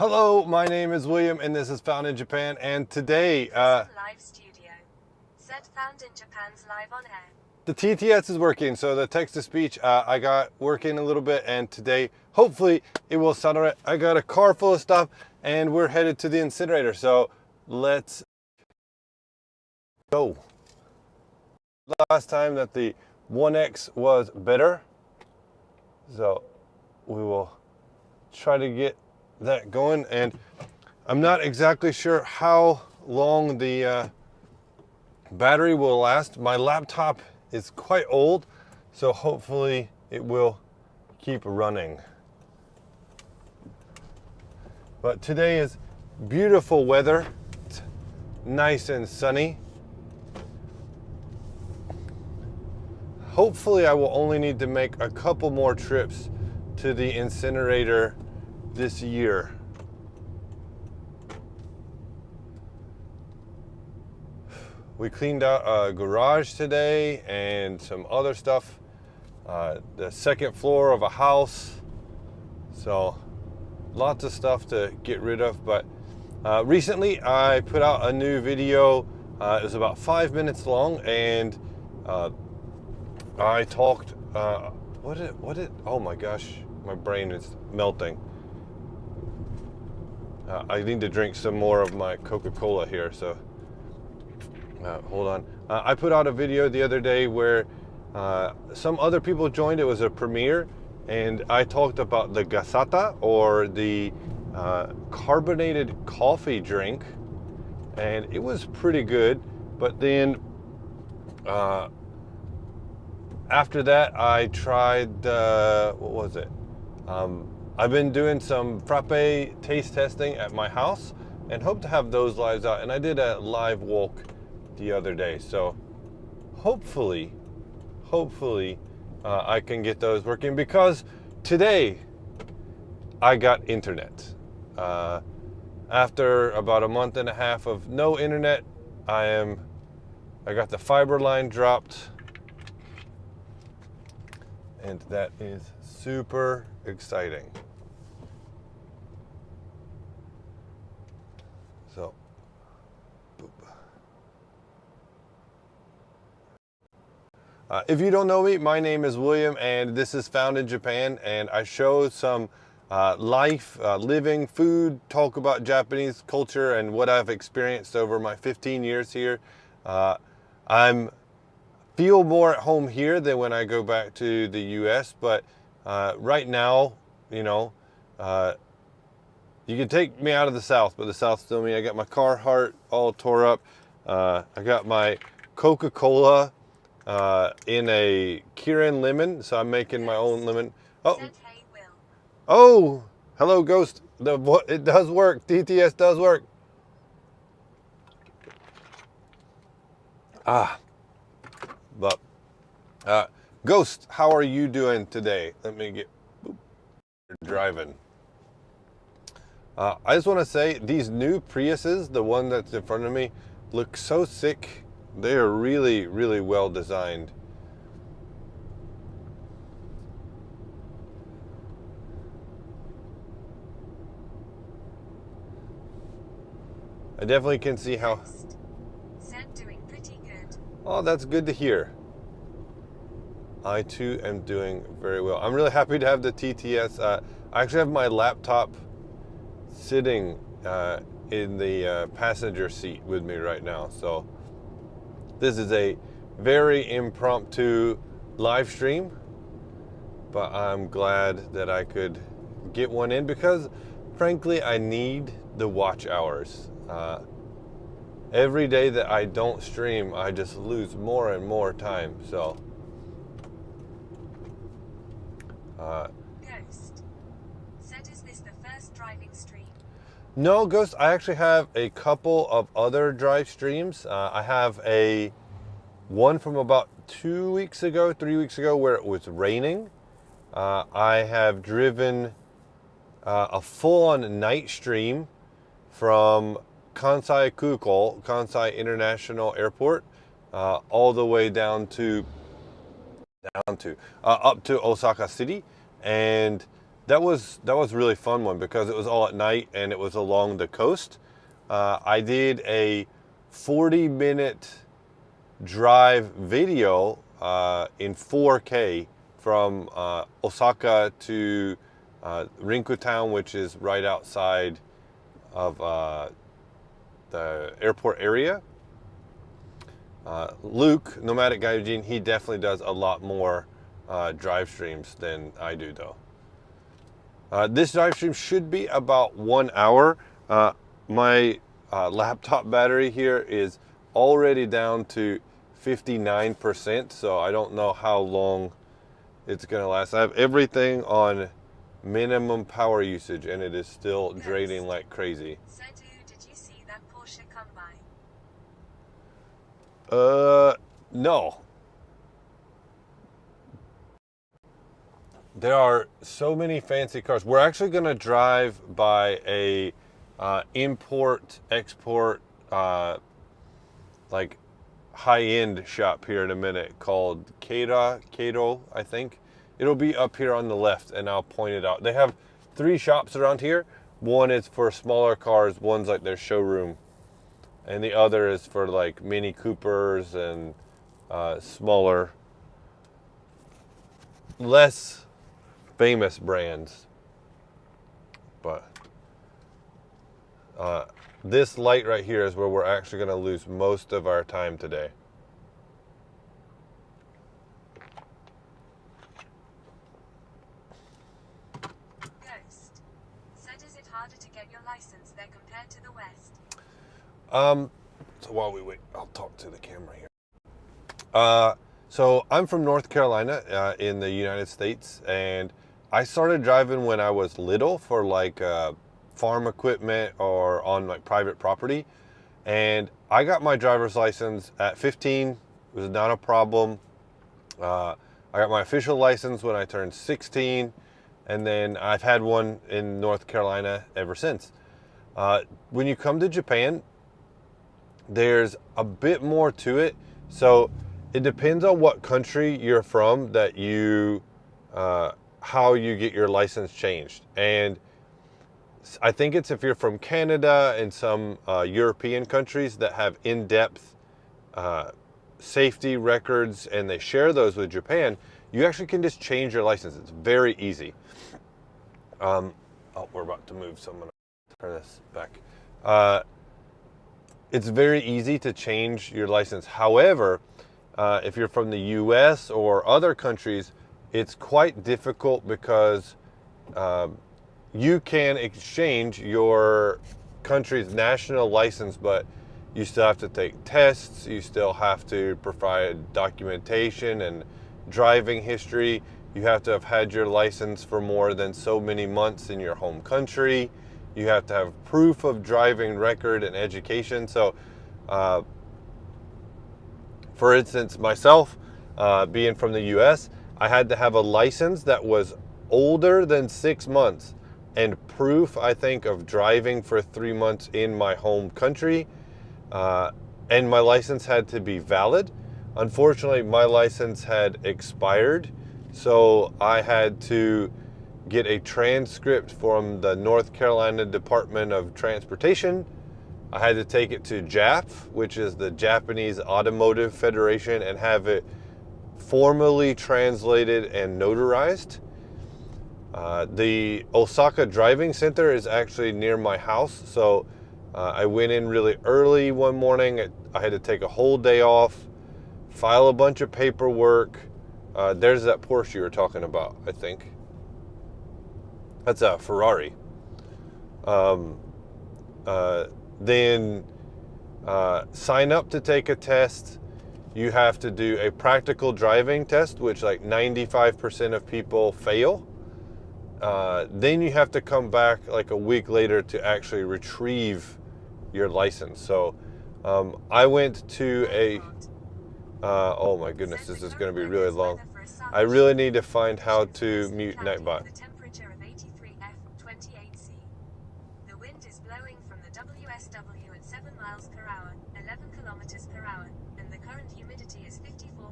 Hello, my name is William and this is Found in Japan, and today live studio. Set Found in Japan's live on air. the TTS is working, so the text-to-speech I got working a little bit, and today hopefully it will sound alright. I got a car full of stuff and we're headed to the incinerator, so let's go. Last time that the 1X was better, so we will try to get that going, and I'm not exactly sure how long the battery will last. My laptop is quite old, so hopefully it will keep running. But today is beautiful weather. It's nice and sunny. Hopefully I will only need to make a couple more trips to the incinerator this year. We cleaned out a garage today and some other stuff, the second floor of a house, so lots of stuff to get rid of. But recently I put out a new video. It was about 5 minutes long, and I talked oh my gosh, my brain is melting. I need to drink some more of my Coca-Cola here, so hold on. I put out a video the other day where some other people joined. It was a premiere, and I talked about the gasata, or the carbonated coffee drink, and it was pretty good. But then after that I tried, what was it? I've been doing some frappe taste testing at my house and hope to have those lives out. And I did a live walk the other day, so hopefully I can get those working, because today I got internet. After about a month and a half of no internet, I got the fiber line dropped, and that is super exciting. So, if you don't know me, my name is William, and this is Found in Japan, and I show some life, living, food, talk about Japanese culture and what I've experienced over my 15 years here. I feel more at home here than when I go back to the US, but right now, you know, you can take me out of the South, but the South's still me. I got my Carhartt all tore up. I got my Coca-Cola in a Kirin lemon, so I'm making my own lemon. Oh, hello, Ghost. It does work. TTS does work. But Ghost, how are you doing today? Let me get driving. I just want to say, these new Priuses, the one that's in front of me, look so sick. They are really, really well designed. I definitely can see how. Doing pretty good. Oh, that's good to hear. I too am doing very well. I'm really happy to have the TTS. I actually have my laptop sitting in the passenger seat with me right now. So this is a very impromptu live stream, but I'm glad that I could get one in, because frankly I need the watch hours. Every day that I don't stream, I just lose more and more time. So Ghost said, is this the first driving stream? no, Ghost, I actually have a couple of other drive streams. I have one from about 3 weeks ago, where it was raining. I have driven a full-on night stream from Kansai Kuko, Kansai International Airport, all the way up to Osaka City, and that was a really fun one because it was all at night and it was along the coast. I did a 40-minute drive video in 4K from Osaka to Rinku Town, which is right outside of the airport area. Luke, Nomadic Gaijin, he definitely does a lot more drive streams than I do, though. This drive stream should be about 1 hour. My laptop battery here is already down to 59%, so I don't know how long it's gonna last. I have everything on minimum power usage and it is still draining like crazy. So did you see that Porsche come by? No. There are so many fancy cars. We're actually gonna drive by a import export like high-end shop here in a minute called Kato, I think. It'll be up here on the left and I'll point it out. They have 3 shops around here. One is for smaller cars, one's like their showroom, and the other is for like Mini Coopers and smaller, less famous brands. But this light right here is where we're actually going to lose most of our time today. Ghost. So is it harder to get your license there compared to the West? So while we wait, I'll talk to the camera here. So I'm from North Carolina in the United States, and I started driving when I was little for like farm equipment or on like private property. And I got my driver's license at 15. It was not a problem. I got my official license when I turned 16, and then I've had one in North Carolina ever since. When you come to Japan, there's a bit more to it. So it depends on what country you're from that you, how you get your license changed. And I think it's if you're from Canada and some European countries that have in-depth safety records and they share those with Japan, you actually can just change your license. It's very easy. Oh, we're about to move, so I'm gonna turn this back. It's very easy to change your license. However, if you're from the US or other countries, it's quite difficult because you can exchange your country's national license, but you still have to take tests, you still have to provide documentation and driving history. You have to have had your license for more than so many months in your home country. You have to have proof of driving record and education. So, for instance, myself, being from the US, I had to have a license that was older than 6 months and proof, I think, of driving for 3 months in my home country. And my license had to be valid. Unfortunately, my license had expired, so I had to get a transcript from the North Carolina Department of Transportation. I had to take it to JAF, which is the Japanese Automotive Federation, and have it formally translated and notarized. The Osaka Driving Center is actually near my house, so I went in really early one morning. I had to take a whole day off, file a bunch of paperwork. There's that Porsche you were talking about, I think. That's a Ferrari. Then sign up to take a test. You have to do a practical driving test, which like 95% of people fail. Then you have to come back like a week later to actually retrieve your license. So I went to a... oh my goodness, this is going to be really long. I really need to find how to mute Nightbot. The temperature of 83°F28°C. The wind is blowing from the WSW at 7 miles per hour, 11 kilometers per hour, and the current humidity is 54.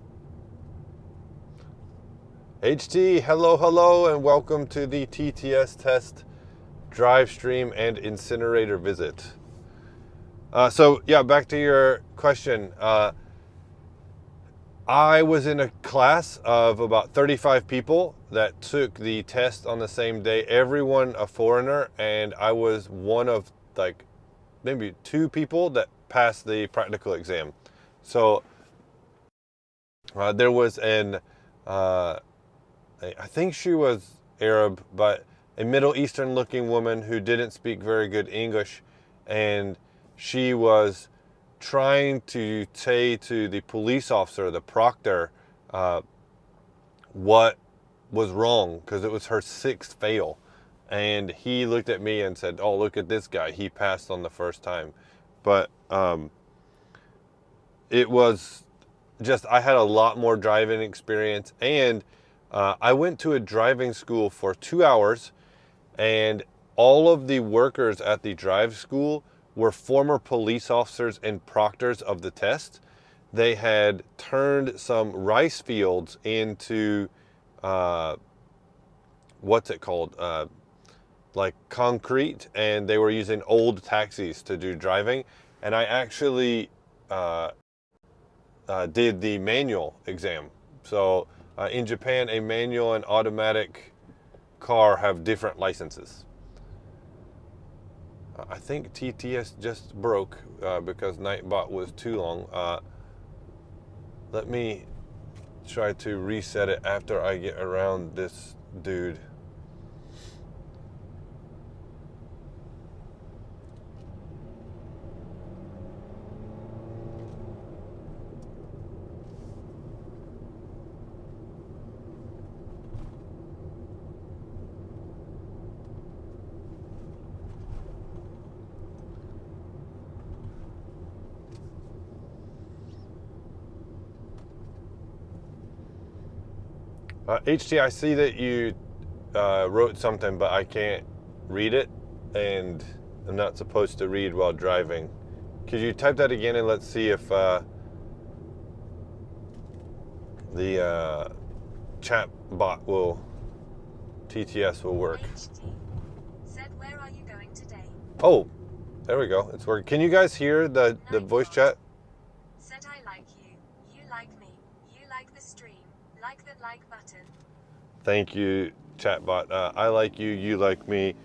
HT, hello, and welcome to the TTS test drive stream and incinerator visit. So yeah, back to your question. I was in a class of about 35 people that took the test on the same day, everyone a foreigner, and I was one of like maybe 2 people that passed the practical exam. So there was I think she was Arab, but a Middle Eastern looking woman who didn't speak very good English, and she was trying to say to the police officer, the proctor, what was wrong, because it was her 6th fail. And he looked at me and said, "Oh, look at this guy. He passed on the first time." But it was just, I had a lot more driving experience, and I went to a driving school for 2 hours, and all of the workers at the drive school were former police officers and proctors of the test. They had turned some rice fields into, what's it called? Like concrete, and they were using old taxis to do driving. And I actually did the manual exam. So in Japan, a manual and automatic car have different licenses. I think TTS just broke because Nightbot was too long. Let me try to reset it after I get around this dude. HT, I see that you wrote something, but I can't read it, and I'm not supposed to read while driving. Could you type that again, and let's see if the chat bot TTS will work. HT said, "Where are you going today?" Oh, there we go. It's working. Can you guys hear the voice chat? Said, "I like you. You like me. You like the stream. Like the like button." Thank you, chatbot. I like you. You like me.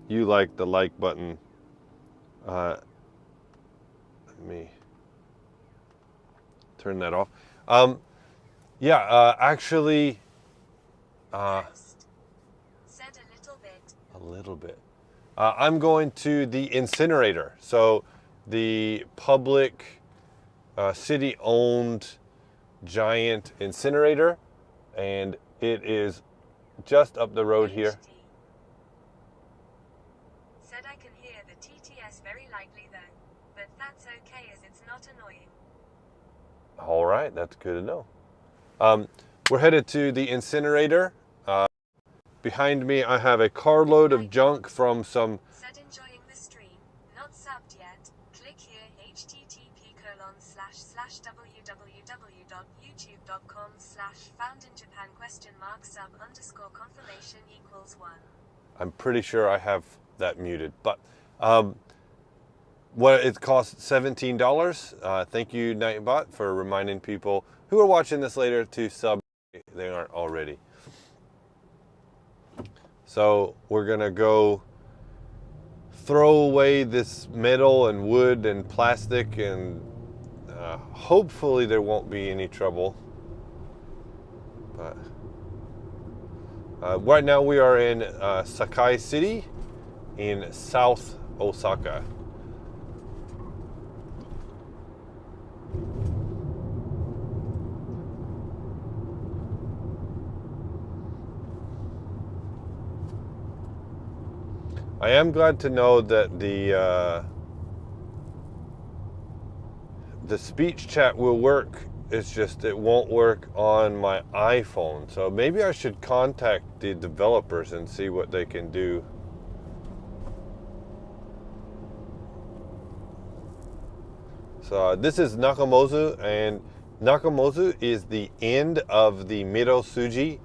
You like the like button. Let me turn that off. Actually, Said a little bit. a little bit. I'm going to the Incinerator. So the public, city-owned giant incinerator, and it is just up the road here. HT said, "I can hear the TTS very lightly though, but that's okay as it's not annoying." All right, that's good to know. We're headed to the incinerator. Behind me, I have a carload of junk from some. Said, "Enjoying the stream. Not subbed yet. Click here http://www.youtube.com/foundinjapan?sub_confirmation equals 1. I'm pretty sure I have that muted, but what it costs $17. Thank you, Nightbot, for reminding people who are watching this later to sub if they aren't already. So we're gonna go throw away this metal and wood and plastic, and hopefully there won't be any trouble. But right now we are in Sakai City in South Osaka. I am glad to know that the speech chat will work. It's just it won't work on my iPhone. So maybe I should contact the developers and see what they can do. So this is Nakamozu, and Nakamozu is the end of the Mirosuji,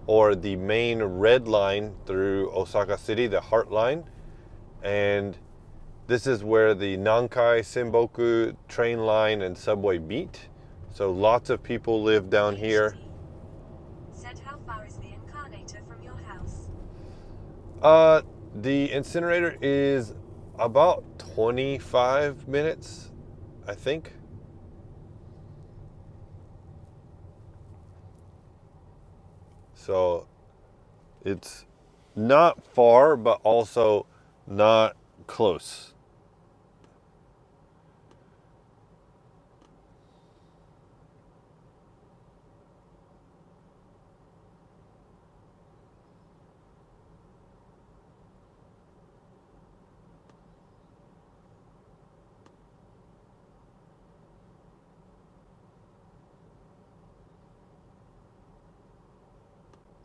or the main red line through Osaka City, the Heart Line. And this is where the Nankai Senboku train line and subway meet. So lots of people live down here. Said, how far is the Incinerator from your house? The Incinerator is about 25 minutes, I think. So it's not far, but also not close.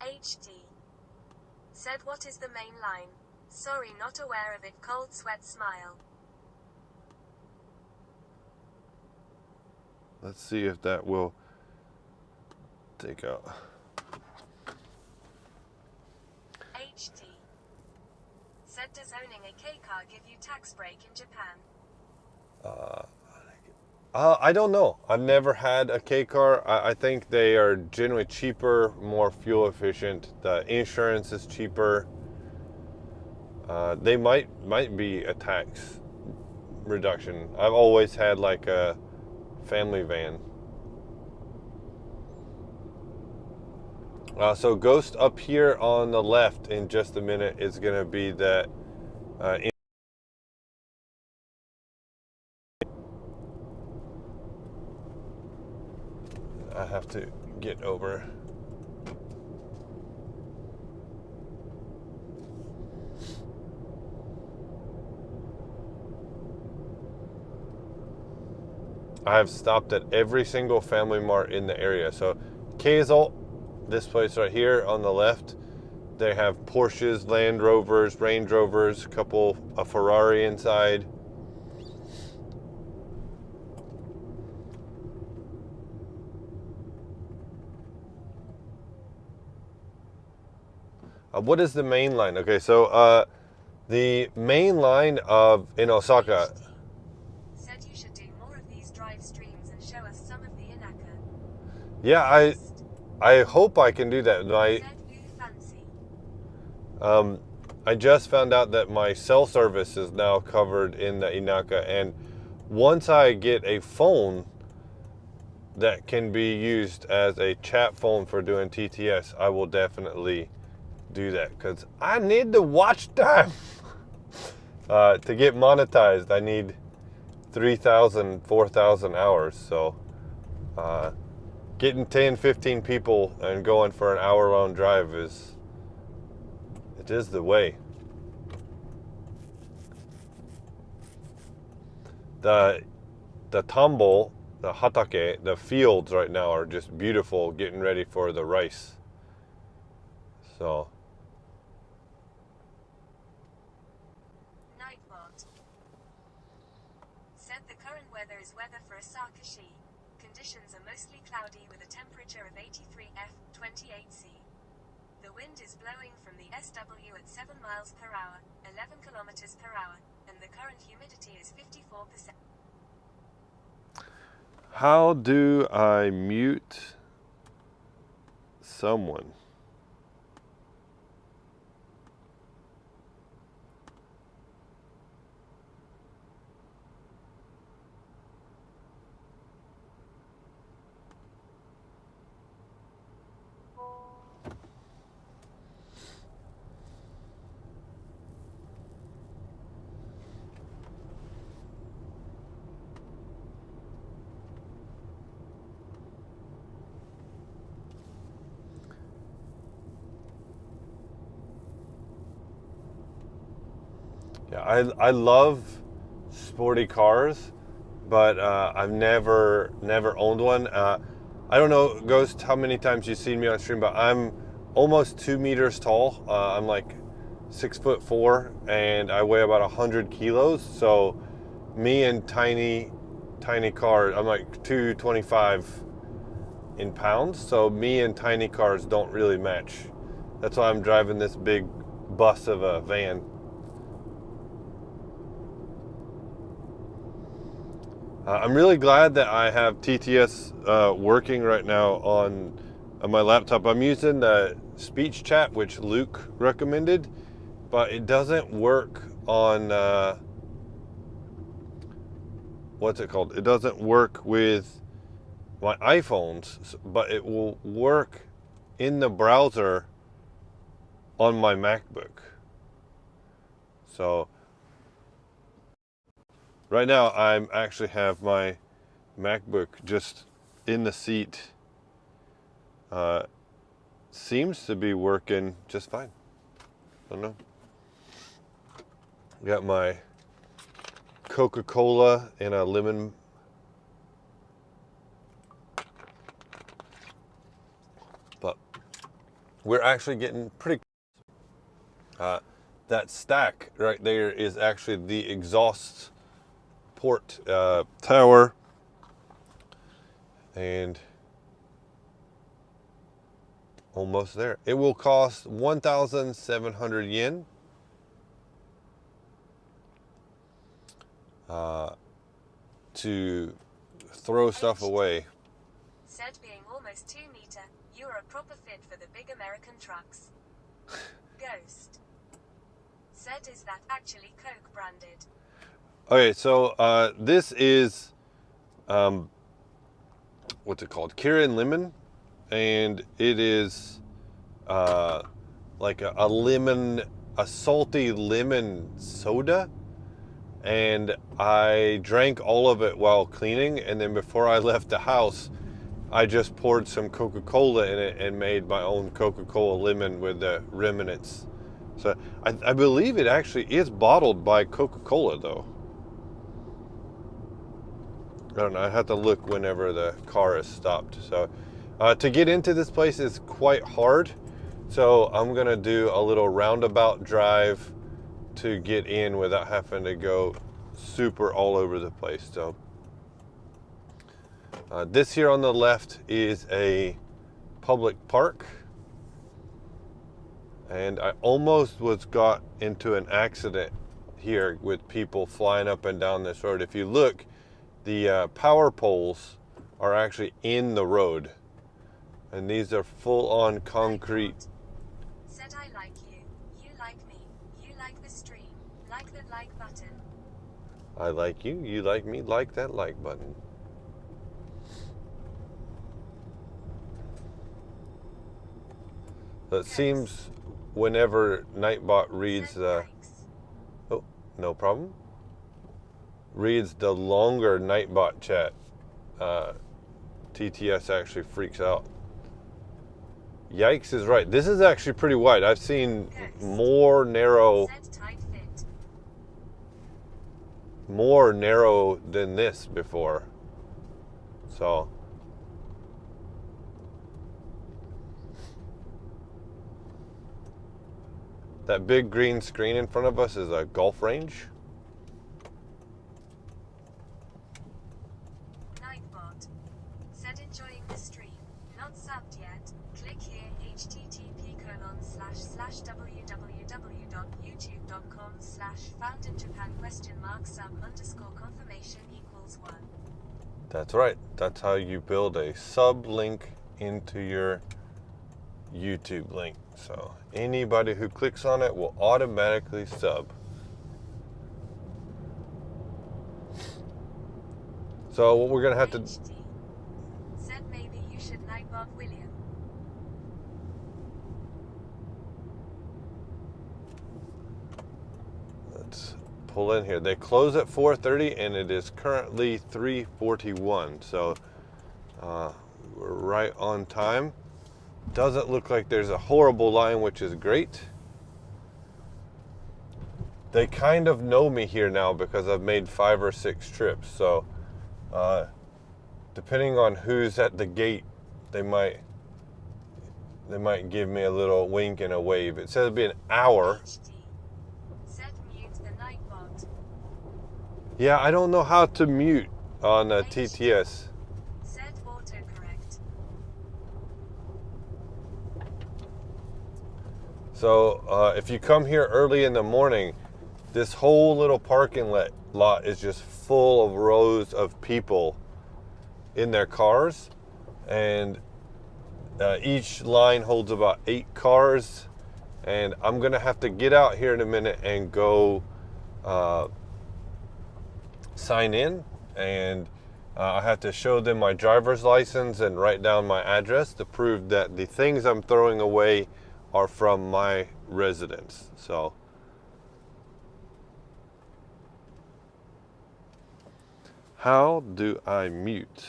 HT. Said, what is the main line? Sorry, not aware of it. Cold sweat smile. Let's see if that will take out. HT. Said, does owning a K car give you tax break in Japan? I don't know. I've never had a K car. I think they are generally cheaper, more fuel efficient. The insurance is cheaper. They might be a tax reduction. I've always had like a family van. So Ghost up here on the left in just a minute is going to be that I have to get over. I have stopped at every single Family Mart in the area. So Kazel, this place right here on the left, they have Porsches, Land Rovers, Range Rovers, a Ferrari inside. What is the main line? Okay, so the main line in Osaka. Said you should do more of these drive streams and show us some of the Inaka. Yeah, I hope I can do that. Said you fancy. I just found out that my cell service is now covered in the Inaka, and once I get a phone that can be used as a chat phone for doing TTS, I will definitely do that, because I need the watch time. To get monetized, I need 3,000, 4,000 hours. So getting 10, 15 people and going for an hour-long drive is the way. The tambo, the hatake, the fields right now are just beautiful, getting ready for the rice. So Nightbot. Said the current weather is weather for Osaka. Conditions are mostly cloudy with a temperature of 83 F, 28 C. The wind is blowing from the SW at 7 miles per hour, 11 kilometers per hour, and the current humidity is 54%. how do I mute someone? Yeah, I love sporty cars, but I've never owned one. I don't know, Ghost, how many times you've seen me on stream, but I'm almost 2 meters tall. I'm like 6'4", and I weigh about 100 kilos. So me and tiny car, I'm like 225. in pounds, so me and tiny cars don't really match. That's why I'm driving this big bus of a van. I'm really glad that I have TTS working right now on my laptop. I'm using the speech chat, which Luke recommended, but it doesn't work on what's it called? It doesn't work with my iPhones, but it will work in the browser on my MacBook. So right now I'm actually have my MacBook just in the seat. Seems to be working just fine. I don't know. Got my Coca-Cola in a lemon. But we're actually getting pretty that stack right there is actually the exhaust port tower, and almost there. It will cost 1,700 yen to throw stuff away. Said being almost 2 meter, you are a proper fit for the big American trucks. Ghost. Said, is that actually Coke branded? Okay, so this is what's it called? Kirin Lemon, and it is like a lemon, a salty lemon soda. And I drank all of it while cleaning, and then before I left the house, I just poured some Coca-Cola in it and made my own Coca-Cola lemon with the remnants. So I believe it actually is bottled by Coca-Cola though. I don't know, I have to look whenever the car is stopped. So to get into this place is quite hard. So I'm gonna do a little roundabout drive to get in without having to go super all over the place. So this here on the left is a public park, and I almost got into an accident here with people flying up and down this road. If you look, the power poles are actually in the road, and these are full-on concrete. Said, I like you, you like me, you like the stream, like the like button. I like you, you like me, like that like button. So it seems whenever Nightbot reads the, oh, no problem, reads the longer Nightbot chat, TTS actually freaks out. Yikes is right. This is actually pretty wide. I've seen more narrow than this before. So that big green screen in front of us is a golf range. Nightbot said, enjoying the stream, not subbed yet. Click here, http://www.youtube.com/foundinjapan?sub_confirmation = 1. That's right. That's how you build a sub link into your YouTube link. So anybody who clicks on it will automatically sub. So what we're gonna have to said, maybe you should Nightbot William. Let's pull in here. They close at 4:30 and it is currently 3:41. So we're right on time. Doesn't look like there's a horrible line, which is great. They kind of know me here now because I've made 5 or 6 trips. So depending on who's at the gate, they might give me a little wink and a wave. It says it'll be an hour. Said, mute the Nightbot. Yeah, I don't know how to mute on TTS. Said, autocorrect. So if you come here early in the morning, this whole little parking lot is just full of rows of people in their cars, and each line holds about 8 cars. And I'm gonna have to get out here in a minute and go sign in, and I have to show them my driver's license and write down my address to prove that the things I'm throwing away are from my residence. So how do I mute?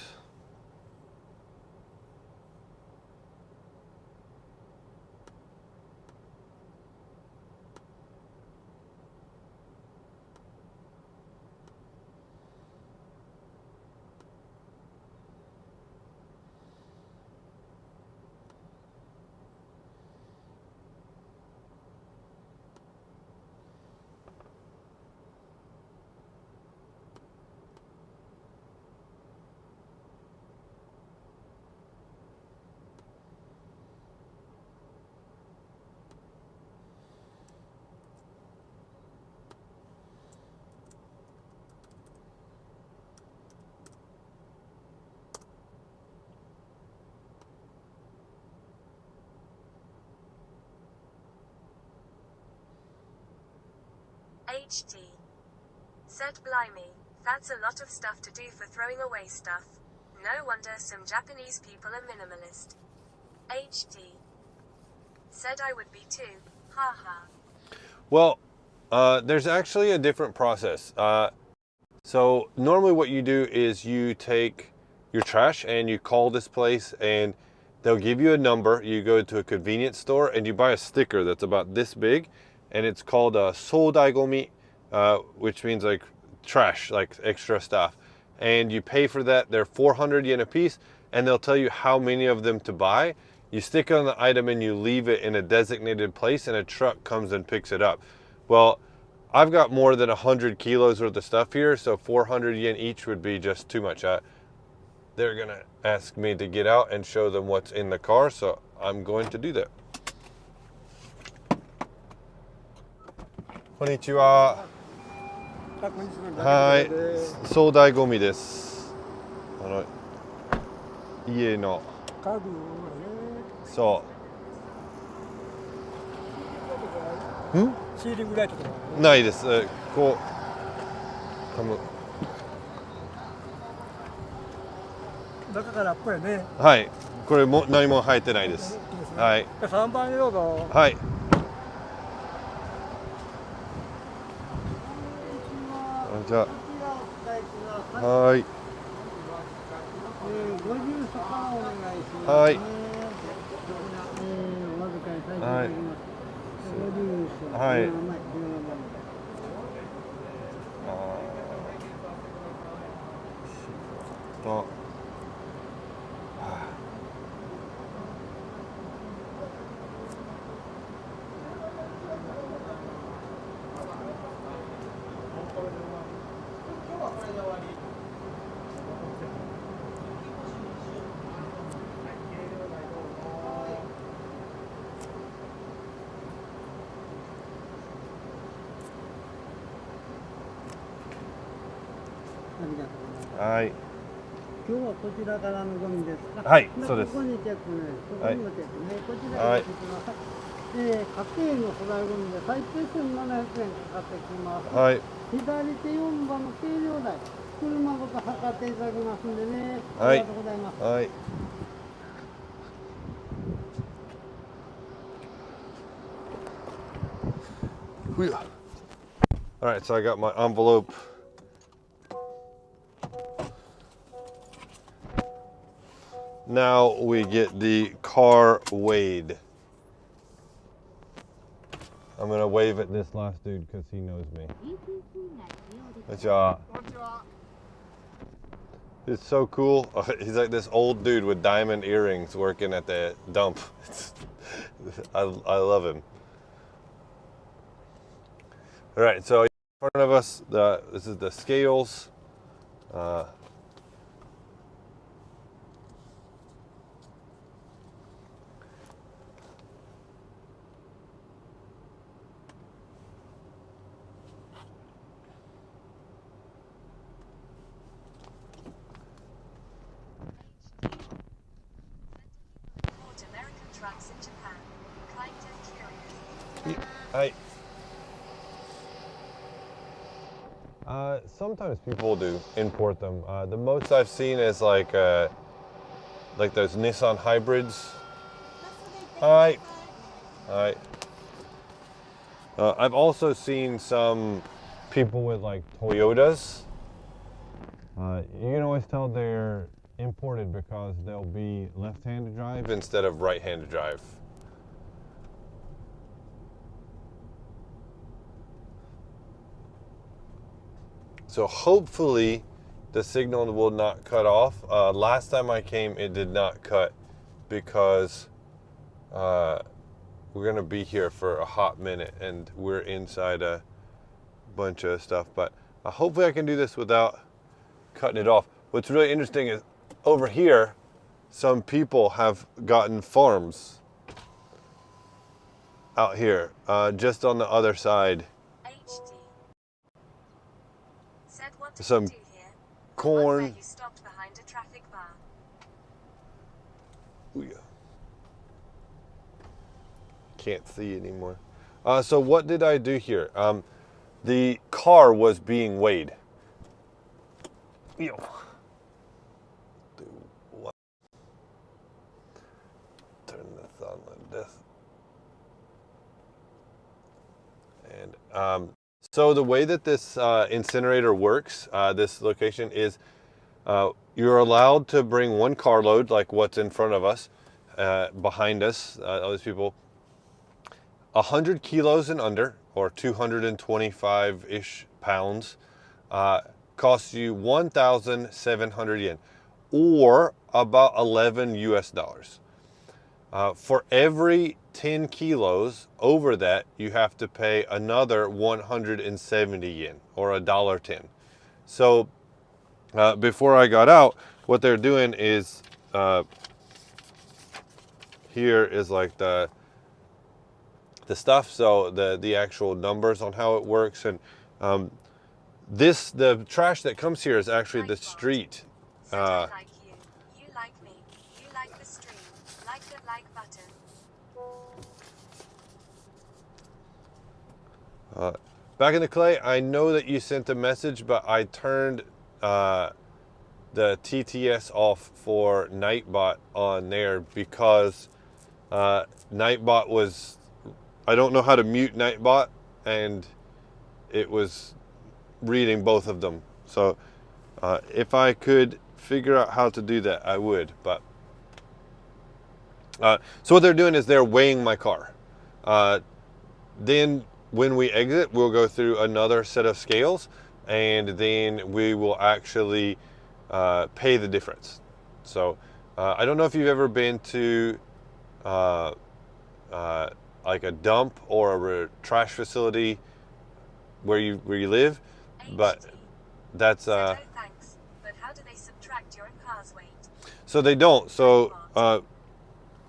HT. Said blimey, that's a lot of stuff to do for throwing away stuff. No wonder some Japanese people are minimalist. HT. Said I would be too, haha. Well, there's actually a different process. So normally what you do is you take your trash and you call this place, and they'll give you a number. You go to a convenience store and you buy a sticker that's about this big, and it's called a soudaigomi, which means like trash, like extra stuff. And you pay for that. They're 400 yen a piece, and they'll tell you how many of them to buy. You stick it on the item and you leave it in a designated place, and a truck comes and picks it up. Well, I've got more than 100 kilos worth of stuff here, so 400 yen each would be just too much. They're gonna ask me to get out and show them what's in the car, so I'm going to do that. Konnichiwa. はい、総大ゴミです。家の家具はね、そう。シーリングライトとかないです。こう中からっぽいね。はい。これも何も入ってないです。はい。3番にどうぞ。はい。じゃあ、はい。はい。はい。はい。はい。今日はこちらからのゴミですか。はい、そうです。ここにチェックね。ここにもチェックね。こちらにチェックください。家計の粗大ゴミで最低1700円かかってきます。はい。左手4番の計量台、車ごと測っていただきますんでね。はい。ありがとうございます。はい。All right, so I got my envelope. Now we get the car weighed. I'm gonna wave at this last dude because he knows me. It's so cool. He's like this old dude with diamond earrings working at the dump. I love him. All right, so in front of us, this is the scales. Hi. Sometimes people do import them. The most I've seen is like those Nissan hybrids. Hi. Hi. I've also seen some people with like Toyotas. You can always tell they're imported because they'll be left-handed drive instead of right-handed drive. So hopefully the signal will not cut off. Last time I came, it did not cut because we're gonna be here for a hot minute and we're inside a bunch of stuff. But hopefully I can do this without cutting it off. What's really interesting is over here, some people have gotten farms out here, just on the other side. Some corn. You stopped behind a traffic bar. Can't see anymore. So what did I do here? The car was being weighed. Turn this on like this. And so the way that this incinerator works, this location is you're allowed to bring one carload, like what's in front of us, behind us, all these people, 100 kilos and under, or 225-ish pounds, costs you 1,700 yen, or about 11 US dollars. For every 10 kilos over that, you have to pay another 170 yen, or $1.10. So before I got out, what they're doing is, here is like the stuff, so the actual numbers on how it works, and the trash that comes here is actually the street. I like you. You like me. You like the stream. Like the like button. Back in the clay, I know that you sent a message, but I turned the TTS off for Nightbot on there because Nightbot was, I don't know how to mute Nightbot, and it was reading both of them. So if I could figure out how to do that, I would. But so what they're doing is they're weighing my car. Then when we exit, we'll go through another set of scales, and then we will actually pay the difference. So I don't know if you've ever been to like a dump or a trash facility where you live, but that's Thanks, but how do they subtract your car's weight? so they don't. So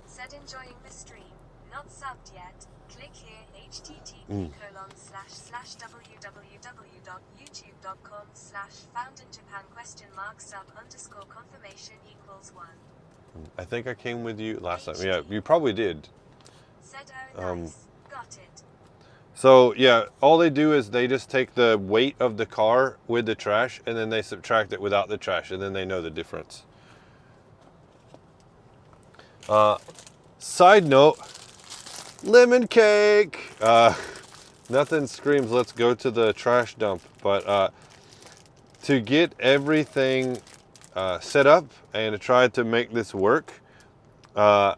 Said enjoying the stream, not subbed yet. Click here http://www.youtube.com/foundinjapan?sub_confirmation=1. I think I came with you last time. Yeah, you probably did. Said oh nice. Got it. So yeah, all they do is they just take the weight of the car with the trash, and then they subtract it without the trash, and then they know the difference. Side note, lemon cake. Nothing screams let's go to the trash dump, but to get everything set up and to try to make this work, wow,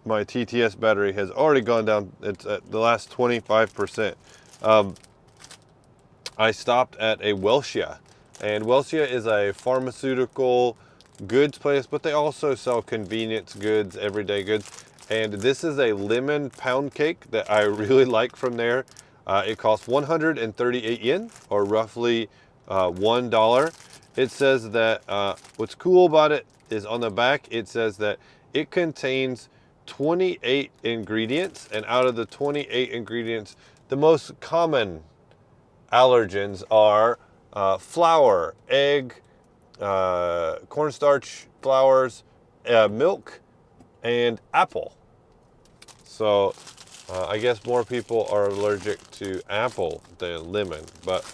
my TTS battery has already gone down. It's at the last 25%. I stopped at a Welcia, and Welcia is a pharmaceutical goods place, but they also sell convenience goods, everyday goods. And this is a lemon pound cake that I really like from there. It costs 138 yen, or roughly $1. It says that what's cool about it is on the back, it says that it contains 28 ingredients, and out of the 28 ingredients, the most common allergens are flour, egg, cornstarch flours, milk, and apple. So I guess more people are allergic to apple than lemon, but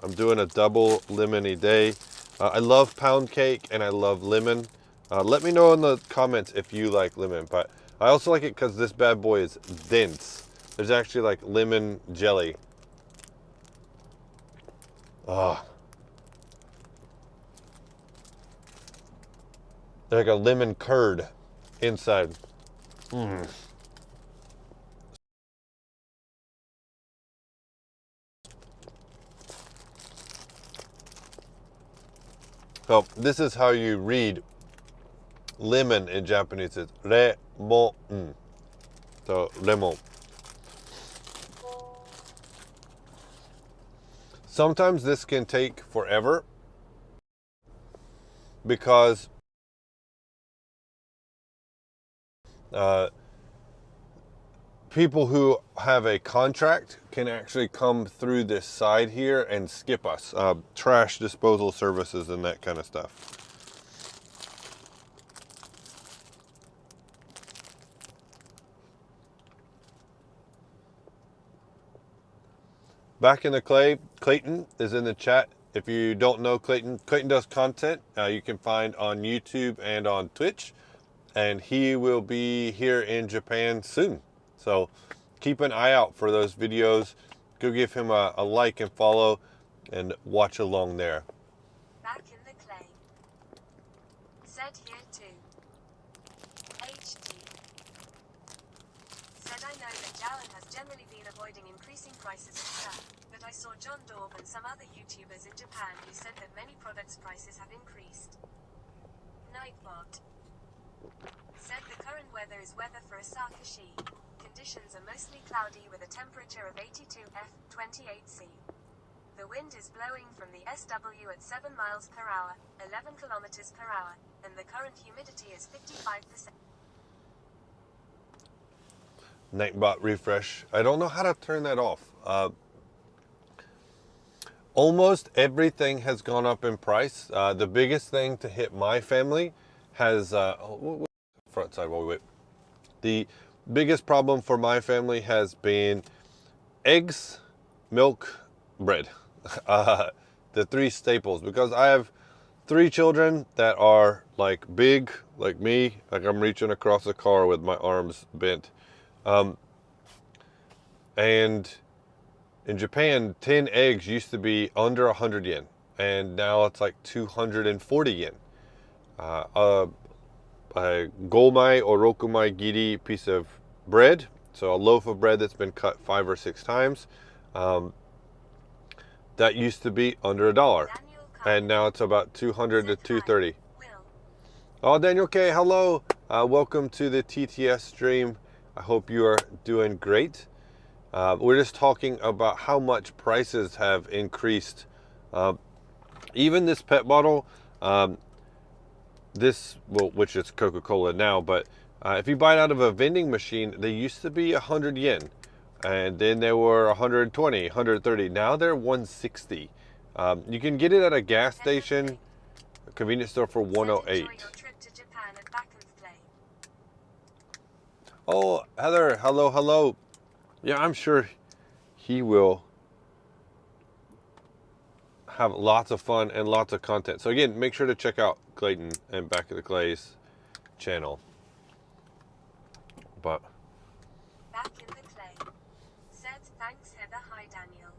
I'm doing a double lemony day. I love pound cake and I love lemon. Let me know in the comments if you like lemon, but I also like it because this bad boy is dense. There's actually like lemon jelly. Ah, like a lemon curd inside. So this is how you read lemon in Japanese. It's remon. So lemon. Sometimes this can take forever because people who have a contract can actually come through this side here and skip us. Trash disposal services and that kind of stuff. Back in the clay, Clayton is in the chat. If you don't know Clayton, Clayton does content you can find on YouTube and on Twitch. And he will be here in Japan soon. So keep an eye out for those videos. Go give him a like and follow and watch along there. Back in the clay. Said here too. HG. Said I know that Japan has generally been avoiding increasing prices of stuff, but I saw John Daub and some other YouTubers in Japan who said that many products' prices have increased. Nightbot. Said the current weather is weather for Osaka-shi. Conditions are mostly cloudy with a temperature of 82 F, 28 C. The wind is blowing from the SW at 7 miles per hour, 11 kilometers per hour, and the current humidity is 55%. Nightbot refresh. I don't know how to turn that off. Almost everything has gone up in price. The biggest thing to hit my family has front side while we wait. The biggest problem for my family has been eggs, milk, bread. The three staples, because I have 3 children that are like big, like me, like I'm reaching across the car with my arms bent. And in Japan, 10 eggs used to be under 100 yen, and now it's like 240 yen. A gomai or rokumai giri piece of bread, so a loaf of bread that's been cut 5 or 6 times, that used to be under $1, and now it's about 200 to 230. Oh, Daniel K, hello. Welcome to the TTS stream. I hope you are doing great. We're just talking about how much prices have increased. Even this pet bottle, which is Coca-Cola now, but if you buy it out of a vending machine, they used to be 100 yen, and then they were 120, 130. Now they're 160. You can get it at a gas station, a convenience store for 108. Oh, Heather, hello. Yeah, I'm sure he will have lots of fun and lots of content. So again, make sure to check out Clayton and Back of the Clay's channel. But Back in the clay. Said thanks Heather. Hi Daniel.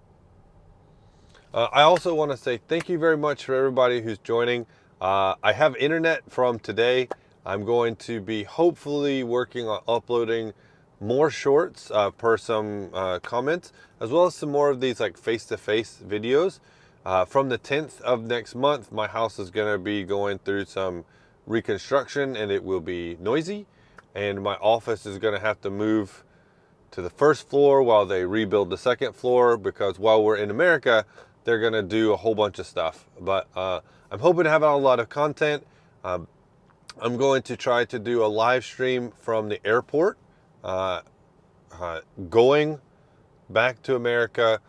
I also want to say thank you very much for everybody who's joining. I have internet from today. I'm going to be hopefully working on uploading more shorts per some comments, as well as some more of these like face-to-face videos. From the 10th of next month, my house is going to be going through some reconstruction, and it will be noisy, and my office is going to have to move to the first floor while they rebuild the second floor, because while we're in America, they're going to do a whole bunch of stuff. But I'm hoping to have out a lot of content. I'm going to try to do a live stream from the airport, going back to America,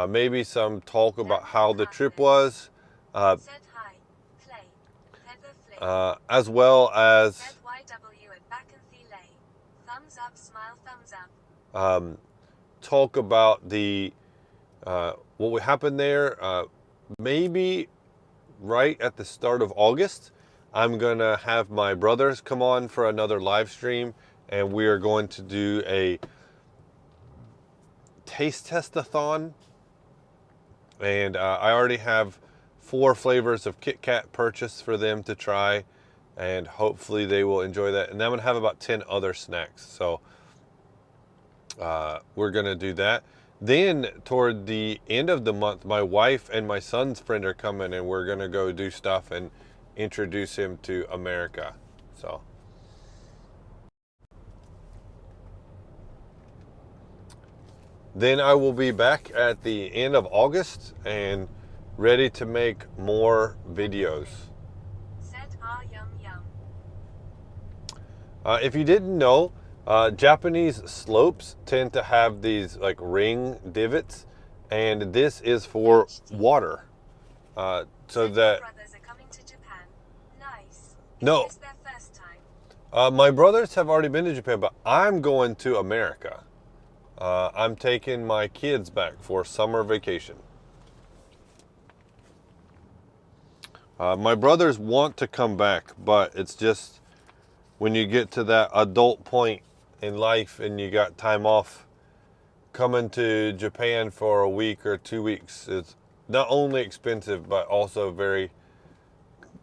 maybe some talk about how the trip was, as well as smile thumbs up. talk about the what would happen there. Maybe right at the start of August, I'm gonna have my brothers come on for another live stream, and we are going to do a taste test-a-thon. And I already have 4 flavors of Kit Kat purchased for them to try, and hopefully they will enjoy that. And I'm gonna have about 10 other snacks, so we're gonna do that. Then toward the end of the month, my wife and my son's friend are coming, and we're gonna go do stuff and introduce him to America. So then I will be back at the end of August and ready to make more videos. Said yum yum. If you didn't know, Japanese slopes tend to have these like ring divots, and this is for water. So Said that your brothers are coming to Japan. Nice. No. Is this their first time? My brothers have already been to Japan, but I'm going to America. I'm taking my kids back for summer vacation. My brothers want to come back, but it's just when you get to that adult point in life and you got time off, coming to Japan for a week or 2 weeks is not only expensive, but also very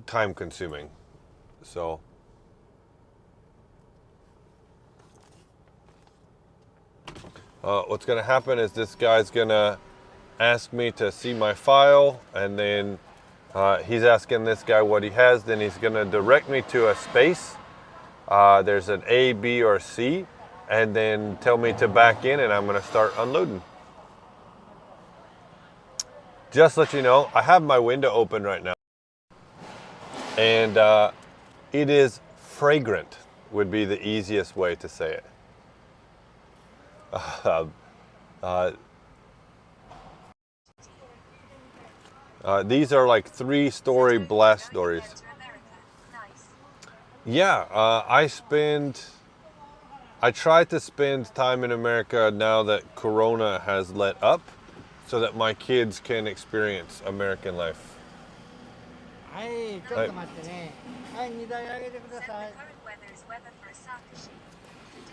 time consuming. So what's going to happen is this guy's going to ask me to see my file, and then he's asking this guy what he has. Then he's going to direct me to a space. There's an A, B, or C, and then tell me to back in, and I'm going to start unloading. Just to let you know, I have my window open right now, and it is fragrant, would be the easiest way to say it. These are like 3-story blast doors. To America. Nice. Yeah, I try to spend time in America now that Corona has let up, so that my kids can experience American life. はい、ちょっと待ってね。はい、荷台上げてくだ Said さい the。current weather is weather for Osaka sheet.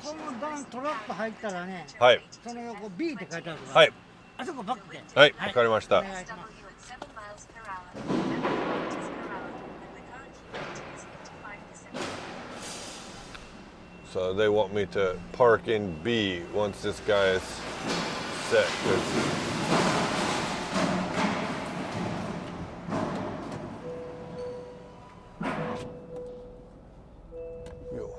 この段トラック入ったらね、はい。その横 B って書いてあるから。はい。あそこバックで。はい、わかりました。お願いし SW ます。 at 7 miles per hour, 7 kilometers per hour, and the current humidity is 55%. So they want me to park in B once this guy is set. 'Cause Yo.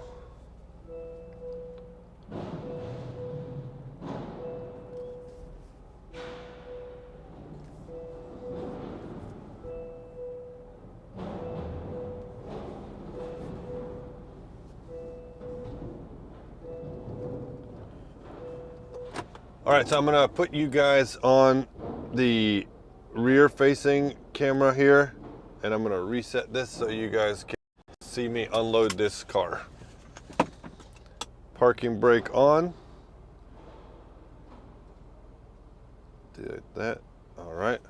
All right, so I'm gonna put you guys on the rear facing camera here, and I'm gonna reset this so you guys can see me unload this car. Parking brake on. Did that. All right.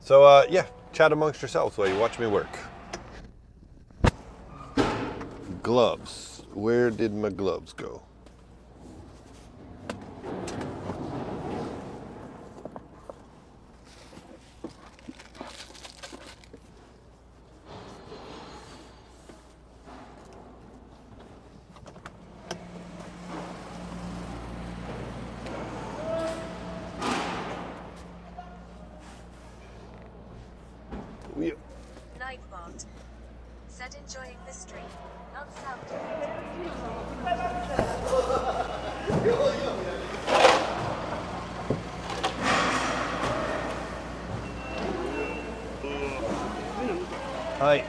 So yeah, chat amongst yourselves while you watch me work. Gloves. Where did my gloves go? Nightbot. Said enjoying the stream. Not sounding. Hi.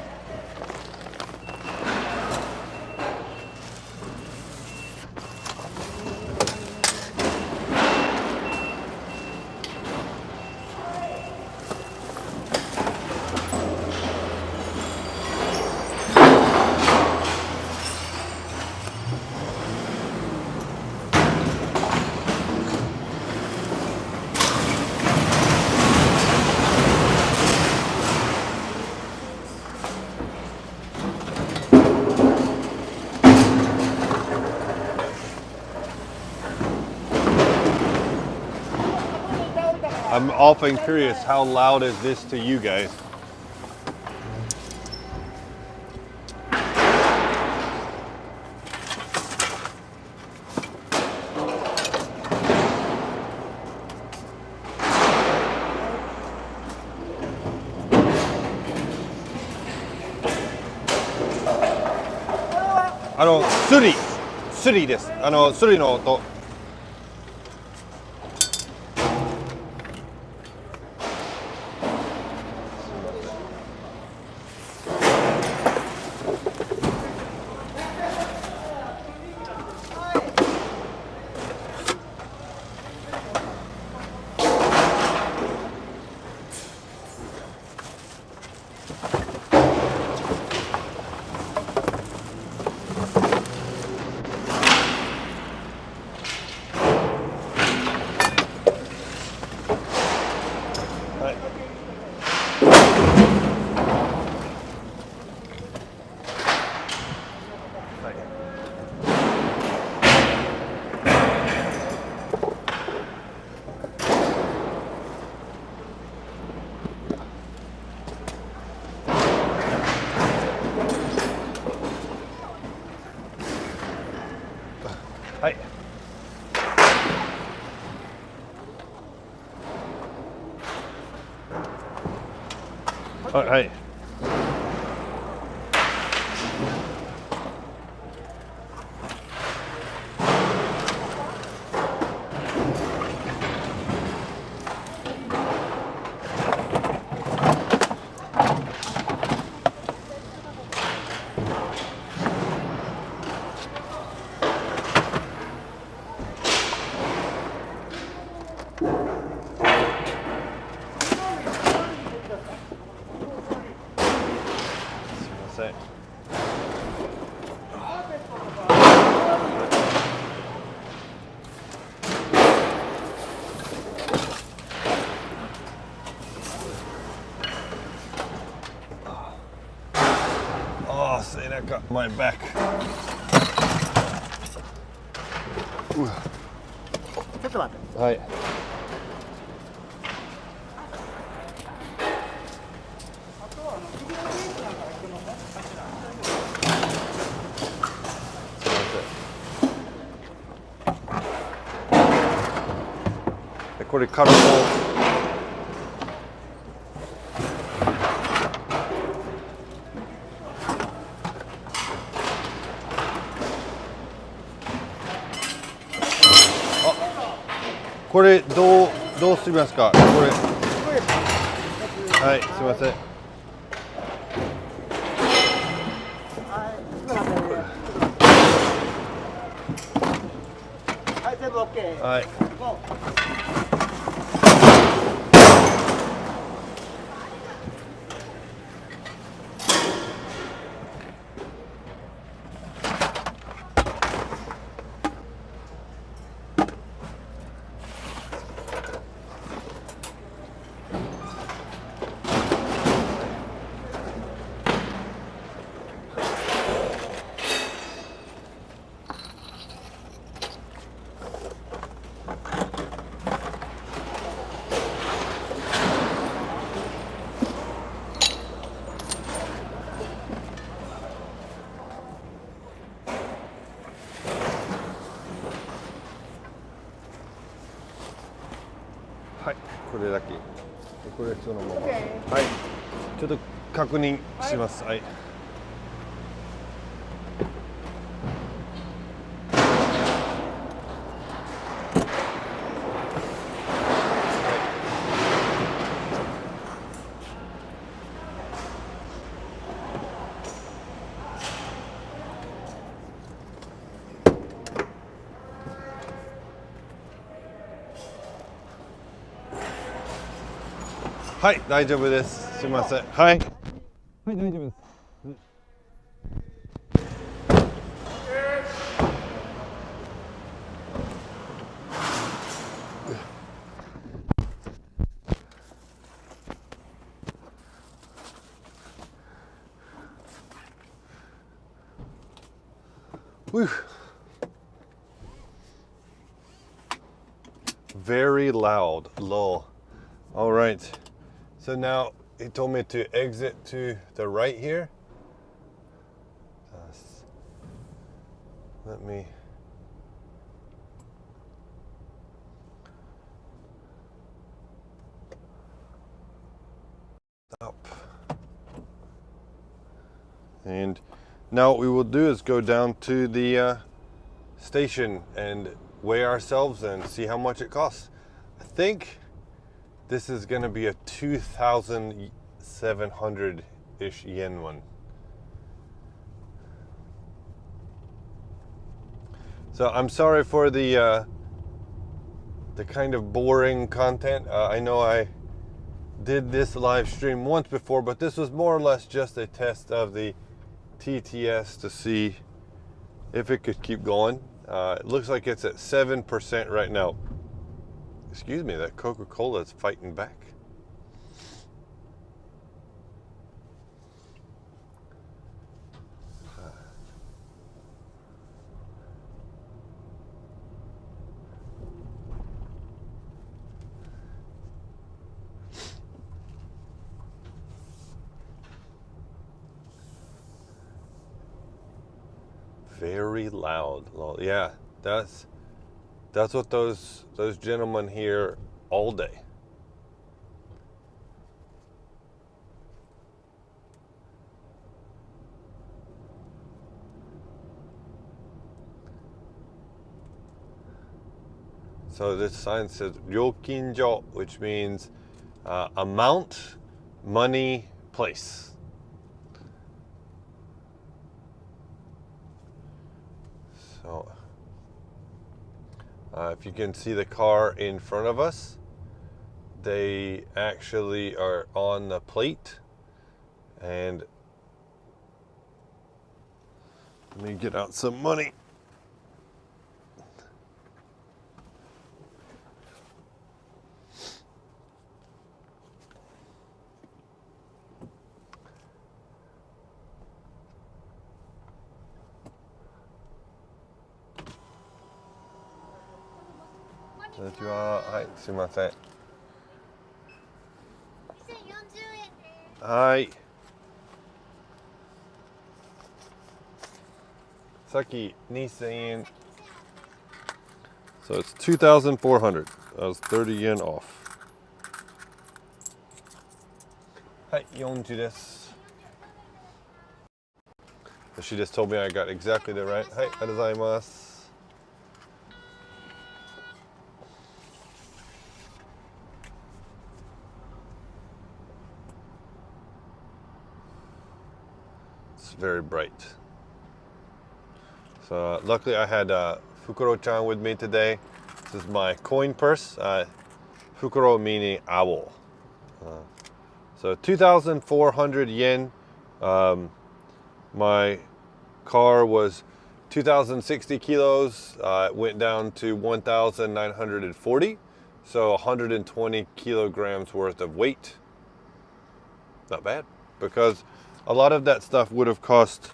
I'm often curious, how loud is this to you guys?スリです。スリの音。はい。はい。Oh, see, that got my back. ちょっと待って。はい。これからもこれどうしますか？これはい、すみません。はい、全部 OK。はい。はい、これだけ。これそのまま。はい。ちょっと確認します。はい。はい、大丈夫です。すみません。はい。はい、大丈夫です。Very loud, low. All right. So now he told me to exit to the right here. Let me. Up. And now what we will do is go down to the station and weigh ourselves and see how much it costs. I think this is going to be a 2,700-ish yen one. So I'm sorry for the kind of boring content. I know I did this live stream once before, but this was more or less just a test of the TTS to see if it could keep going. It looks like it's at 7% right now. Excuse me, that Coca-Cola is fighting back. Very loud. Well, yeah, that's what those gentlemen hear all day. So this sign says Ryokinjo, which means amount, money, place. So if you can see the car in front of us, they actually are on the plate. And let me get out some money.はい、すいません。はい。さっき2000円。So it's 2,400. That was 30 yen off. はい、40です。She just told me I got exactly the right. はい、ありがとうございます。It's very bright. So luckily I had Fukuro-chan with me today. This is my coin purse. Fukuro meaning owl. So 2,400 yen. My car was 2,060 kilos. It went down to 1,940. So 120 kilograms worth of weight. Not bad, because a lot of that stuff would have cost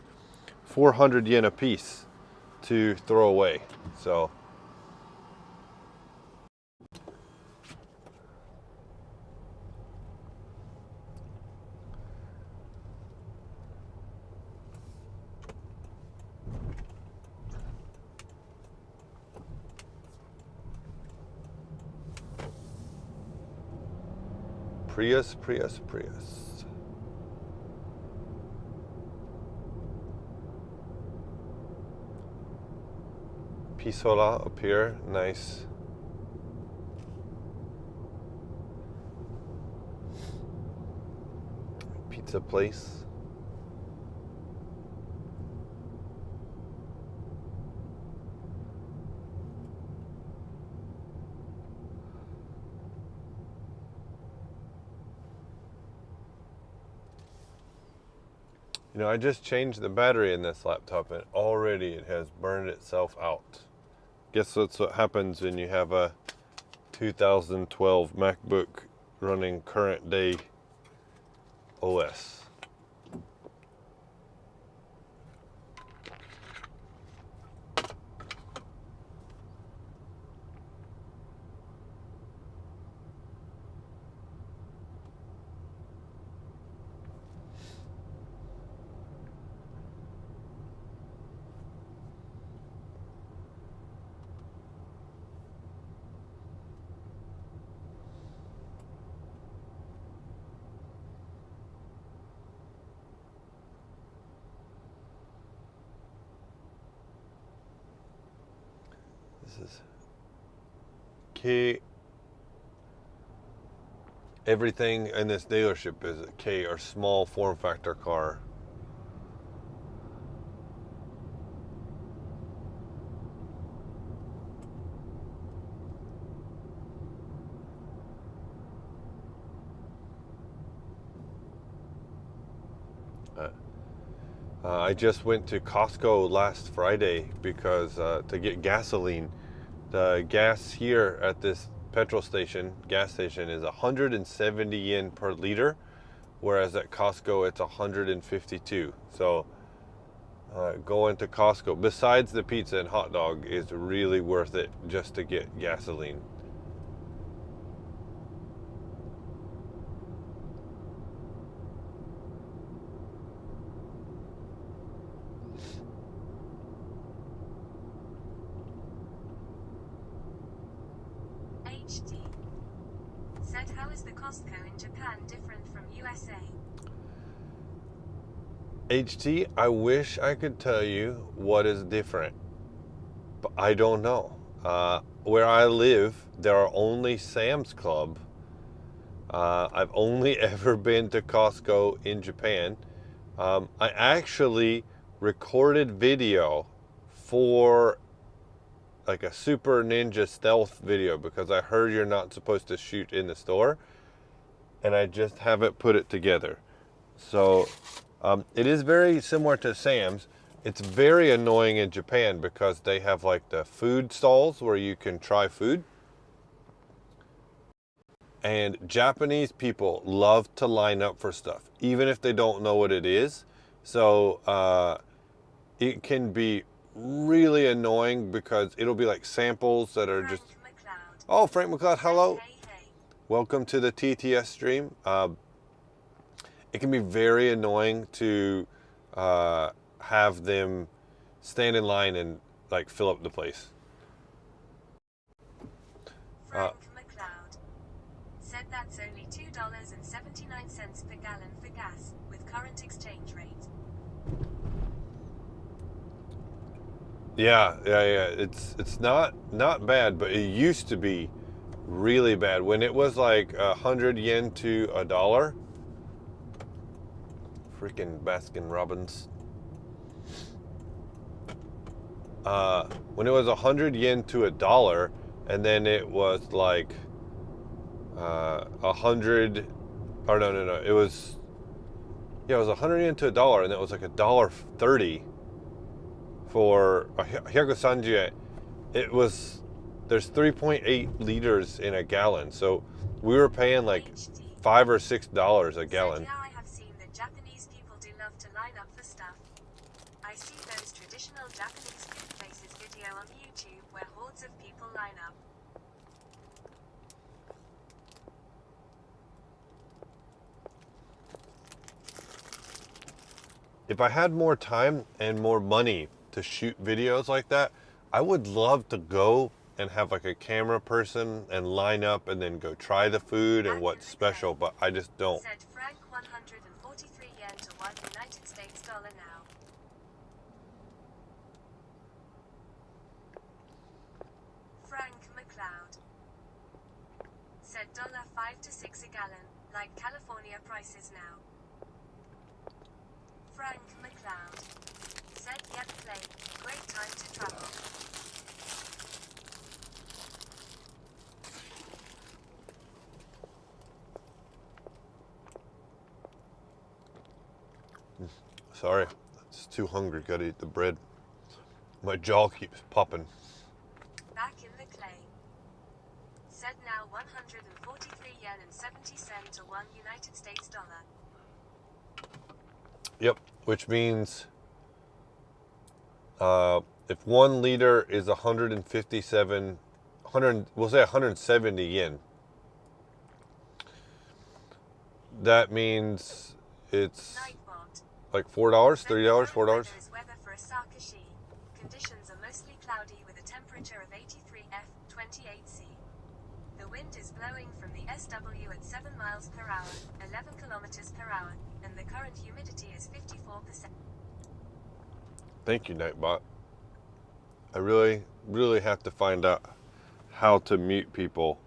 400 yen a piece to throw away. So Prius. Pisola up here, nice. Pizza place. You know, I just changed the battery in this laptop and already it has burned itself out. Guess that's what happens when you have a 2012 MacBook running current day OS. This is K. Everything in this dealership is a K or small form factor car. I just went to Costco last Friday because to get gasoline. The gas here at this gas station is 170 yen per liter, whereas at Costco it's 152. So going to Costco, besides the pizza and hot dog, is really worth it just to get gasoline. HD said, how is the Costco in Japan different from USA? HT, I wish I could tell you what is different, but I don't know. Where I live, there are only Sam's Club. I've only ever been to Costco in Japan. I actually recorded video for like a Super Ninja stealth video because I heard you're not supposed to shoot in the store, and I just haven't put it together. So it is very similar to Sam's. It's very annoying in Japan because they have like the food stalls where you can try food. And Japanese people love to line up for stuff, even if they don't know what it is. So it can be really annoying because it'll be like samples that are just... Oh, Frank McLeod, hello. Welcome to the TTS stream. It can be very annoying to have them stand in line and like fill up the place. Frank McLeod said that's only $2.79 per gallon for gas with current exchange rate. Yeah. It's not bad, but it used to be really bad when it was like 100 yen to $1. Freaking Baskin Robbins. When it was 100 yen to $1, and then it was like 100, or no, it was 100 yen to $1, and it was like $1.30 for Hyakusanji. It was, there's 3.8 liters in a gallon, so we were paying like $5 or $6 a gallon. Yeah, I have seen that Japanese people do love to line up for stuff. I see those traditional Japanese food places video on YouTube where hordes of people line up. If I had more time and more money to shoot videos like that, I would love to go and have like a camera person and line up and then go try the food and what's special, but I just don't. Said Frank, 143 yen to $1 United States dollar now. Frank McLeod said $5 to $6 a gallon, like California prices now. Frank McLeod said, yep, play, great time to travel. Sorry, it's too hungry, gotta eat the bread. My jaw keeps popping. Back in the clay. Said now 143 yen and 70 cents to $1 United States dollar. Yep, which means if 1 liter is 157, we'll say 170 yen. That means it's like $4, $3, $4. Weather for Osaka. Conditions are mostly cloudy with a temperature of 83 F, 28 C. The wind is blowing from the SW at 7 miles per hour, 11 kilometers per hour, and the current humidity is 54%. Thank you, Nightbot. I really have to find out how to mute people.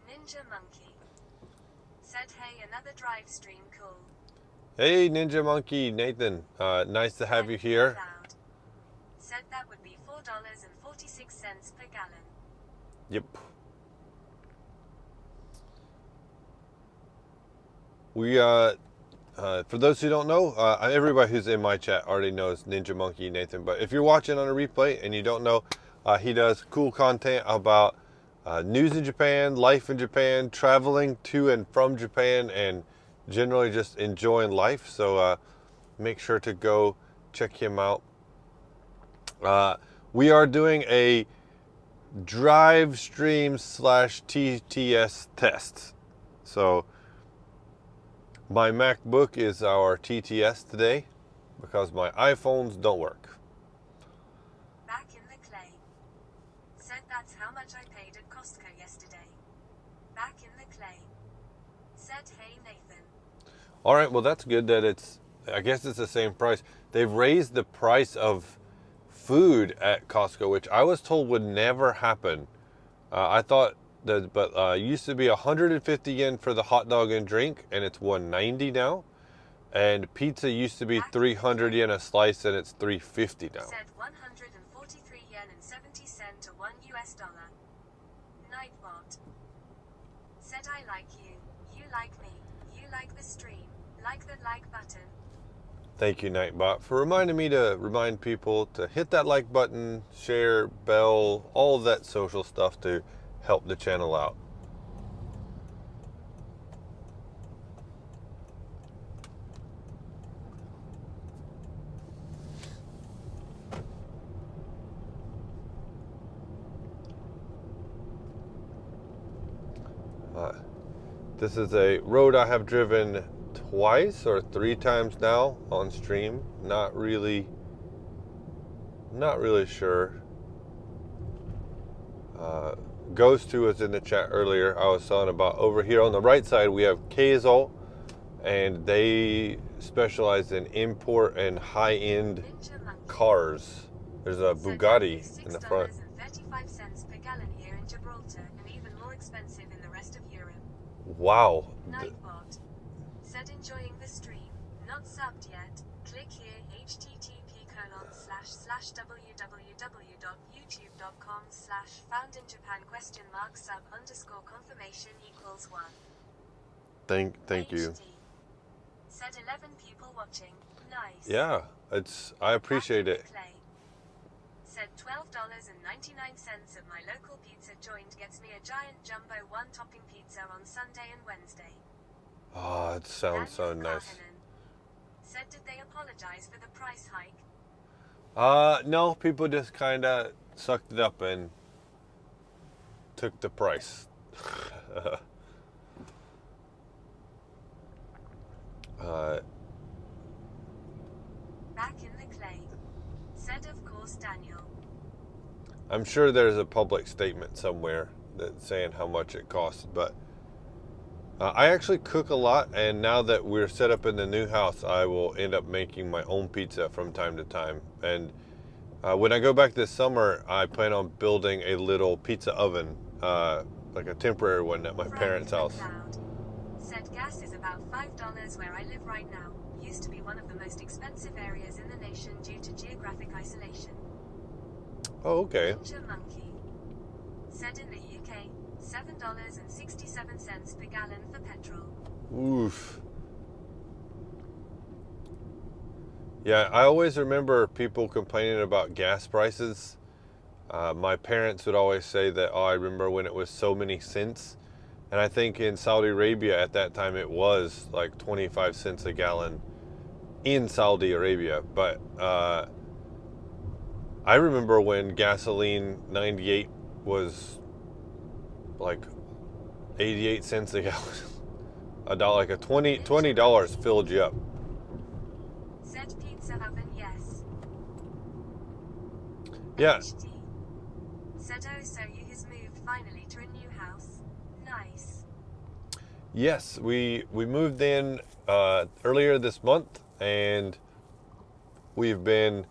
Ninja Monkey said, hey, another drive stream, cool. Hey, Ninja Monkey, Nathan. Nice to have you here. Said that would be $4.46 per gallon. Yep. We, for those who don't know, everybody who's in my chat already knows Ninja Monkey Nathan. But if you're watching on a replay and you don't know, he does cool content about news in Japan, life in Japan, traveling to and from Japan, and generally just enjoying life. So make sure to go check him out. We are doing a drive stream / TTS test. So my MacBook is our TTS today because my iPhones don't work. Back in the clay. Said that's how much I paid at Costco yesterday. Back in the clay. Said, hey Nathan. All right, well that's good that I guess it's the same price. They've raised the price of food at Costco, which I was told would never happen. I thought that, but it used to be 150 yen for the hot dog and drink, and it's 190 now. And pizza used to be 300 yen a slice, and it's 350 now. Said 143 yen and 70 cents to $1 US. Nightbot said, I like you, you like me, you like the stream, like the like button. Thank you, Nightbot, for reminding me to remind people to hit that like button, share, bell, all of that social stuff to help the channel out. This is a road I have driven twice or 3 times now on stream. Not really sure. Ghost, who was in the chat earlier, I was talking about over here on the right side we have Keizo, and they specialize in import and high-end cars. There's a Bugatti in the front. $6.35 per gallon here in Gibraltar, and even more expensive in the rest of Europe. Wow. Nightbot said, enjoying the stream, not subbed yet. Click here http://www.youtube.com/foundinjapan?sub_confirmation = 1. Thank you. Said 11 people watching. Nice. Yeah, I appreciate it. Said $12.99 at my local pizza joint gets me a giant jumbo 1-topping pizza on Sunday and Wednesday. Oh, it sounds so nice. Said, did they apologize for the price hike? No, people just kind of sucked it up and took the price. Back in the clay. Said, of course, Daniel. I'm sure there's a public statement somewhere that's saying how much it costs, but I actually cook a lot, and now that we're set up in the new house, I will end up making my own pizza from time to time. And when I go back this summer, I plan on building a little pizza oven, like a temporary one at my parents' house. Said gas is about $5 where I live right now. Used to be one of the most expensive areas in the nation due to geographic isolation. Oh, okay. Ninja Monkey said in the UK, $7.67 per gallon for petrol. Oof. Yeah, I always remember people complaining about gas prices. My parents would always say that, oh, I remember when it was so many cents. And I think in Saudi Arabia at that time it was like 25 cents a gallon in Saudi Arabia. But I remember when gasoline 98 was like 88 cents a gallon. Like a $20 filled you up. Said pizza oven, yes. Yeah. HD. Said, oh, so you has moved finally to a new house. Nice. Yes, we moved in earlier this month, and we've been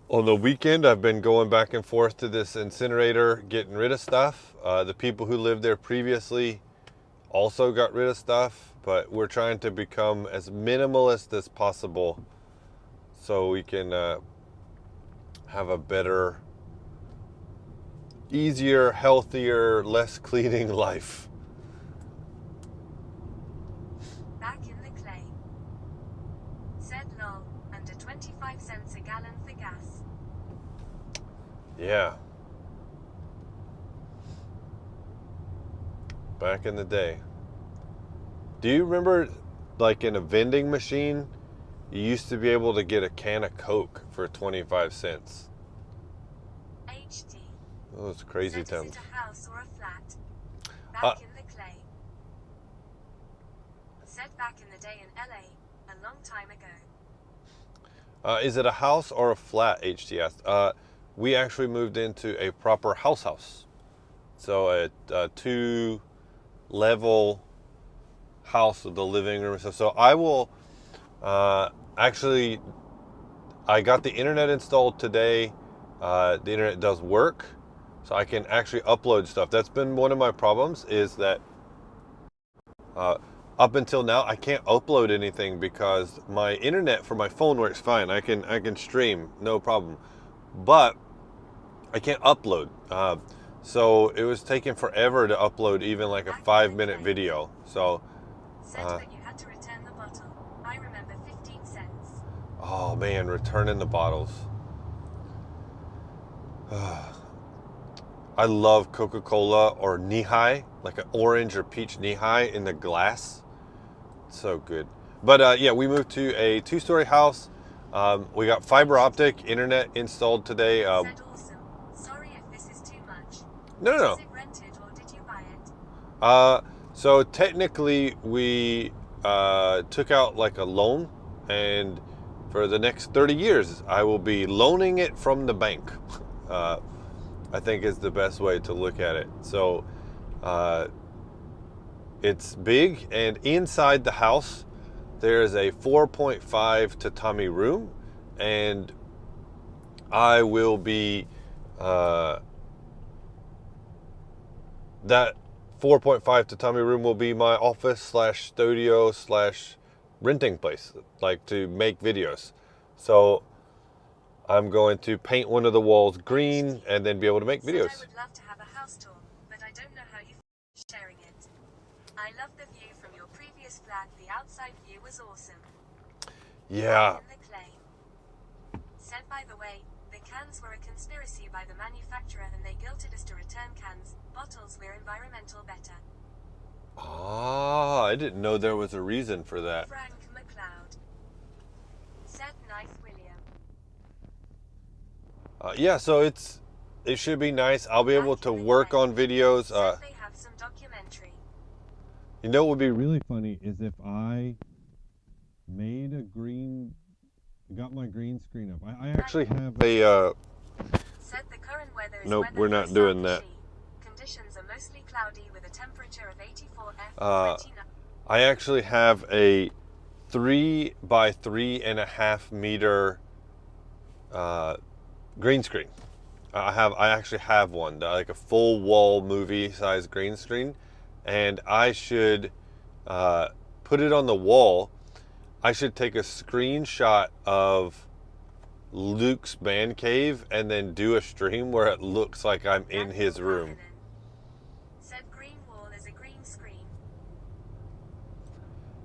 on the weekend. I've been going back and forth to this incinerator, getting rid of stuff. The people who lived there previously also got rid of stuff, but we're trying to become as minimalist as possible so we can have a better, easier, healthier, less cleaning life. Back in the clay. Said lol, under 25 cents a gallon for gas. Yeah. Back in the day. Do you remember, like in a vending machine, you used to be able to get a can of Coke for 25 cents? HD. Those crazy Said, times. is it a house or a flat? Back in the clay. Said back in the day in LA, a long time ago. Is it a house or a flat, HTS? We actually moved into a proper house. So a 2-level house with the living room. So I will actually, I got the internet installed today. The internet does work, so I can actually upload stuff. That's been one of my problems, is that up until now I can't upload anything because my internet for my phone works fine. I can stream, no problem, but I can't upload. So it was taking forever to upload even like a 5-minute video. So Said that you had to return the bottle. I remember 15 cents. oh man, returning the bottles. I love Coca-Cola or Nihai, like an orange or peach Nihai in the glass. So good. But yeah, we moved to a 2-story house. We got fiber optic internet installed today. Said awesome. Sorry if this is too much. No. Was it rented or did you buy it? So technically we took out like a loan, and for the next 30 years I will be loaning it from the bank. I think is the best way to look at it. So it's big, and inside the house there is a 4.5 tatami room, and I will be that 4.5 tatami room will be my office slash studio slash renting place, like to make videos. So I'm going to paint one of the walls green and then be able to make Said videos. I would love to have a house tour, but I don't know how you feel sharing it. I love the view from your previous flat. The outside view was awesome. Yeah. In the clay. Said by the way, the cans were a conspiracy by the manufacturer and they guilted us to return cans. Bottles were environmental better. Ah, I didn't know there was a reason for that. Frank McLeod. Said nice William. Yeah, so it should be nice. I'll be able to work on videos. Said they have some documentary. You know what would be really funny is if I made got my green screen up. I actually have a Said the current weather is nope, weather we're for not doing that. Sakashi. Conditions are mostly cloudy with a temperature of 84 F. I actually have a 3 by 3.5 meter green screen. I actually have one, like a full wall movie size green screen, and I should put it on the wall. I should take a screenshot of Luke's man cave and then do a stream where it looks like I'm in his room. Said green wall is a green screen.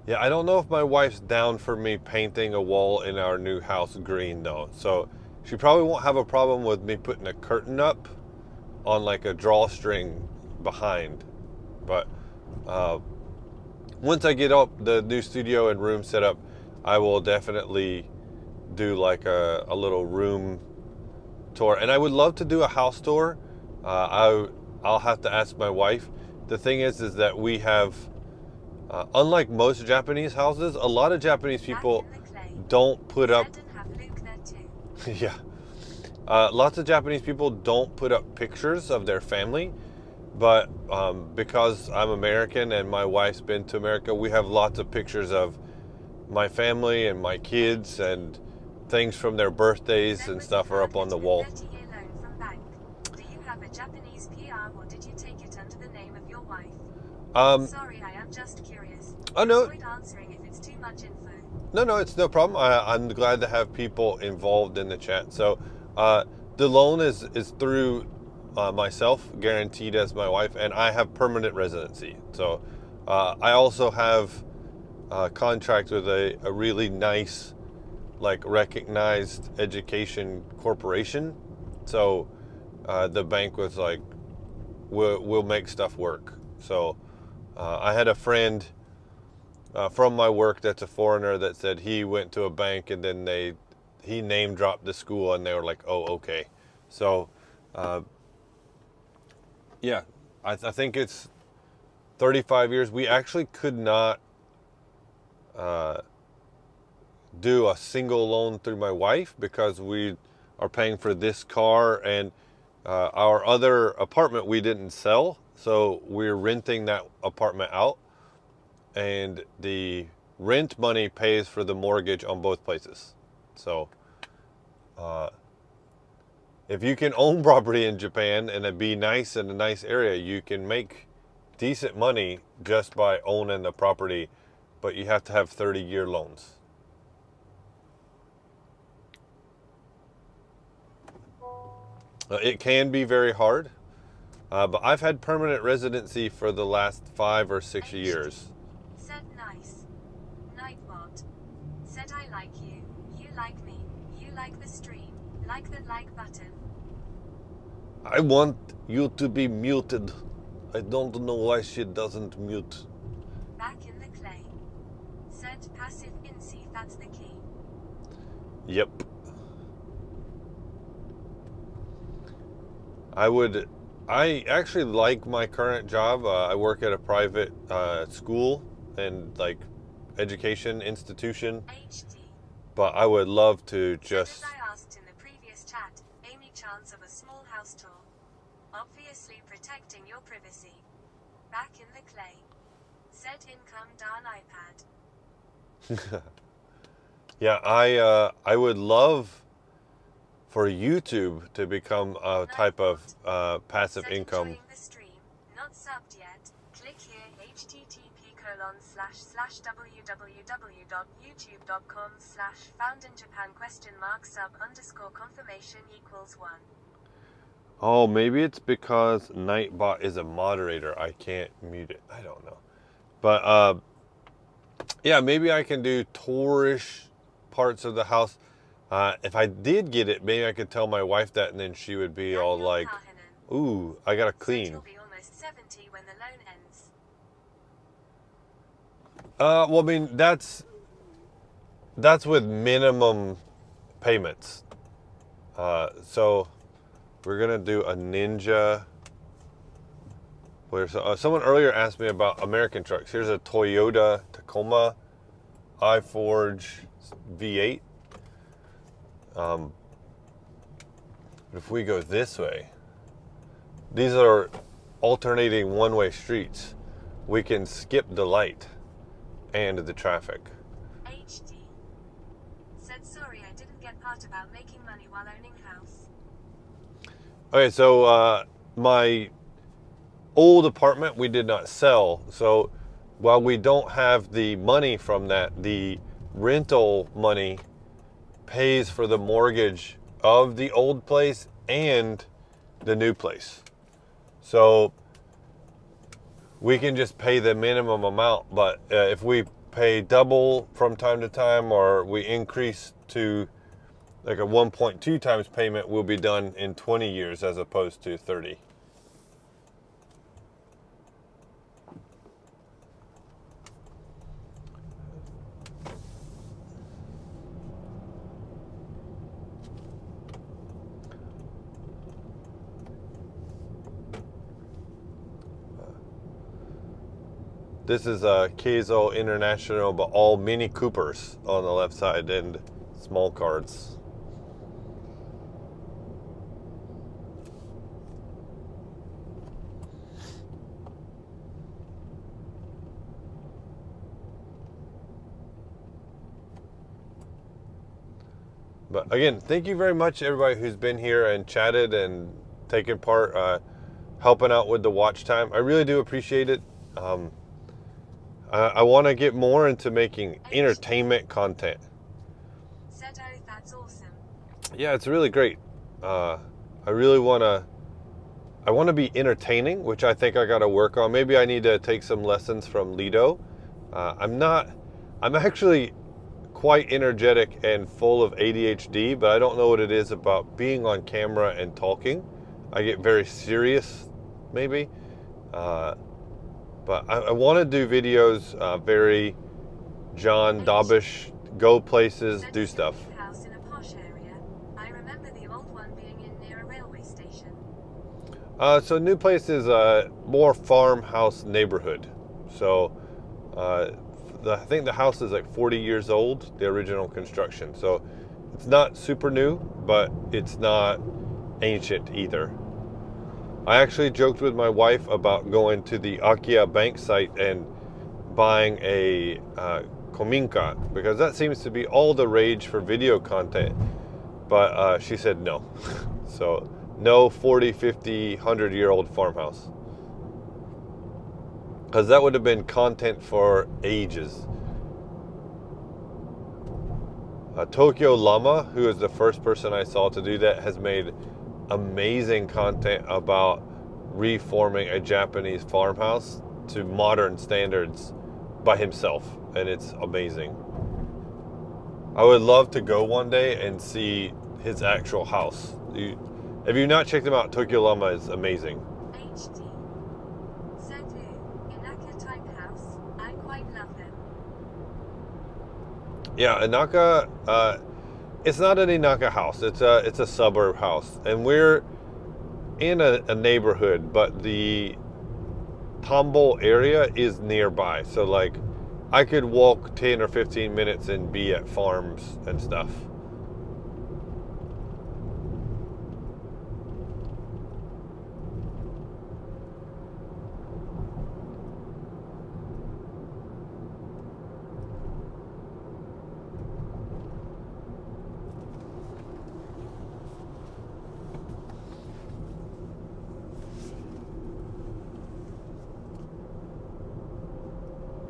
Yeah, I don't know if my wife's down for me painting a wall in our new house green though. So she probably won't have a problem with me putting a curtain up on like a drawstring behind. But once I get up the new studio and room set up, I will definitely do like a little room tour. And I would love to do a house tour. I'll have to ask my wife. The thing is that we have, unlike most Japanese houses, a lot of Japanese people don't put up. Yeah. Lots of Japanese people don't put up pictures of their family But because I'm American and my wife's been to America, we have lots of pictures of my family and my kids, and things from their birthdays and stuff are up on the wall. 30-year loan from bank. Do you have a Japanese PR or did you take it under the name of your wife? Sorry, I am just curious. Oh, no. Avoid answering if it's too much info. No, it's no problem. I'm glad to have people involved in the chat. So the loan is through myself, guaranteed as my wife, and I have permanent residency. So I also have a contract with a really nice, like, recognized education corporation. So the bank was like, we'll make stuff work. So I had a friend from my work that's a foreigner that said he went to a bank and then he name dropped the school and they were like, oh, okay. So yeah, I think it's 35 years. We actually could not do a single loan through my wife because we are paying for this car, and our other apartment we didn't sell, so we're renting that apartment out, and the rent money pays for the mortgage on both places. So if you can own property in Japan and it be nice in a nice area, you can make decent money just by owning the property, but you have to have 30-year loans. It can be very hard, but I've had permanent residency for the last 5 or 6 years. Said nice. Nightbot. Said I like you. You like me. You like the stream. Like the like button. I want you to be muted. I don't know why she doesn't mute. Back in the clay. Said passive inc, that's the key. Yep. I actually like my current job. I work at a private school and like education institution. HD. But I would love to just... As I asked in the previous chat, any chance of a small house tour? Obviously protecting your privacy. Back in the clay. Said income down iPad. Yeah, I would love for YouTube to become a type of passive Said income. enjoying the stream, not subbed yet. Click here http://www.youtube.com/foundinjapan?sub_confirmation =1. Oh, maybe it's because Nightbot is a moderator. I can't mute it. I don't know. But yeah, maybe I can do tourish parts of the house. If I did get it, maybe I could tell my wife that, and then she would be all like, ooh, I gotta clean. You'll be almost 70 when the loan ends. Well, I mean, that's with minimum payments. So we're gonna do a Ninja. Someone earlier asked me about American trucks. Here's a Toyota Tacoma iForge V8. If we go this way, these are alternating one-way streets. We can skip the light and the traffic. HD. Said sorry I didn't get part about making money while owning house. Okay, so my old apartment we did not sell. So while we don't have the money from that, the rental money pays for the mortgage of the old place and the new place. So we can just pay the minimum amount, but if we pay double from time to time, or we increase to like a 1.2 times payment, will be done in 20 years as opposed to 30. This is Keizo International, but all Mini Coopers on the left side and small cars. But again, thank you very much, everybody who's been here and chatted and taken part, helping out with the watch time. I really do appreciate it. I want to get more into making entertainment content. Said, oh, that's awesome. Yeah, it's really great. I really want to be entertaining, which I think I got to work on. Maybe I need to take some lessons from Lido. I'm actually quite energetic and full of ADHD, but I don't know what it is about being on camera and talking. I get very serious, maybe. But I want to do videos, very John Dobbish, go places, do stuff. House in a posh area. I remember the old one being in near a railway station. So new place is a more farmhouse neighborhood. So I think the house is like 40 years old, the original construction. So it's not super new, but it's not ancient either. I actually joked with my wife about going to the Akia bank site and buying a kominka, because that seems to be all the rage for video content. But she said no. So no 40, 50, 100-year-old farmhouse. Because that would have been content for ages. Tokyo Llama, who is the first person I saw to do that, has made amazing content about reforming a Japanese farmhouse to modern standards by himself, and it's amazing. I would love to go one day and see his actual house. If you've not checked him out, Tokyo Llama is amazing. HD. Sedu. Inaka type house. I quite love them. Yeah, Inaka, it's not an Inaka house. It's a suburb house, and we're in a neighborhood, but the Tambo area is nearby. So like, I could walk 10 or 15 minutes and be at farms and stuff.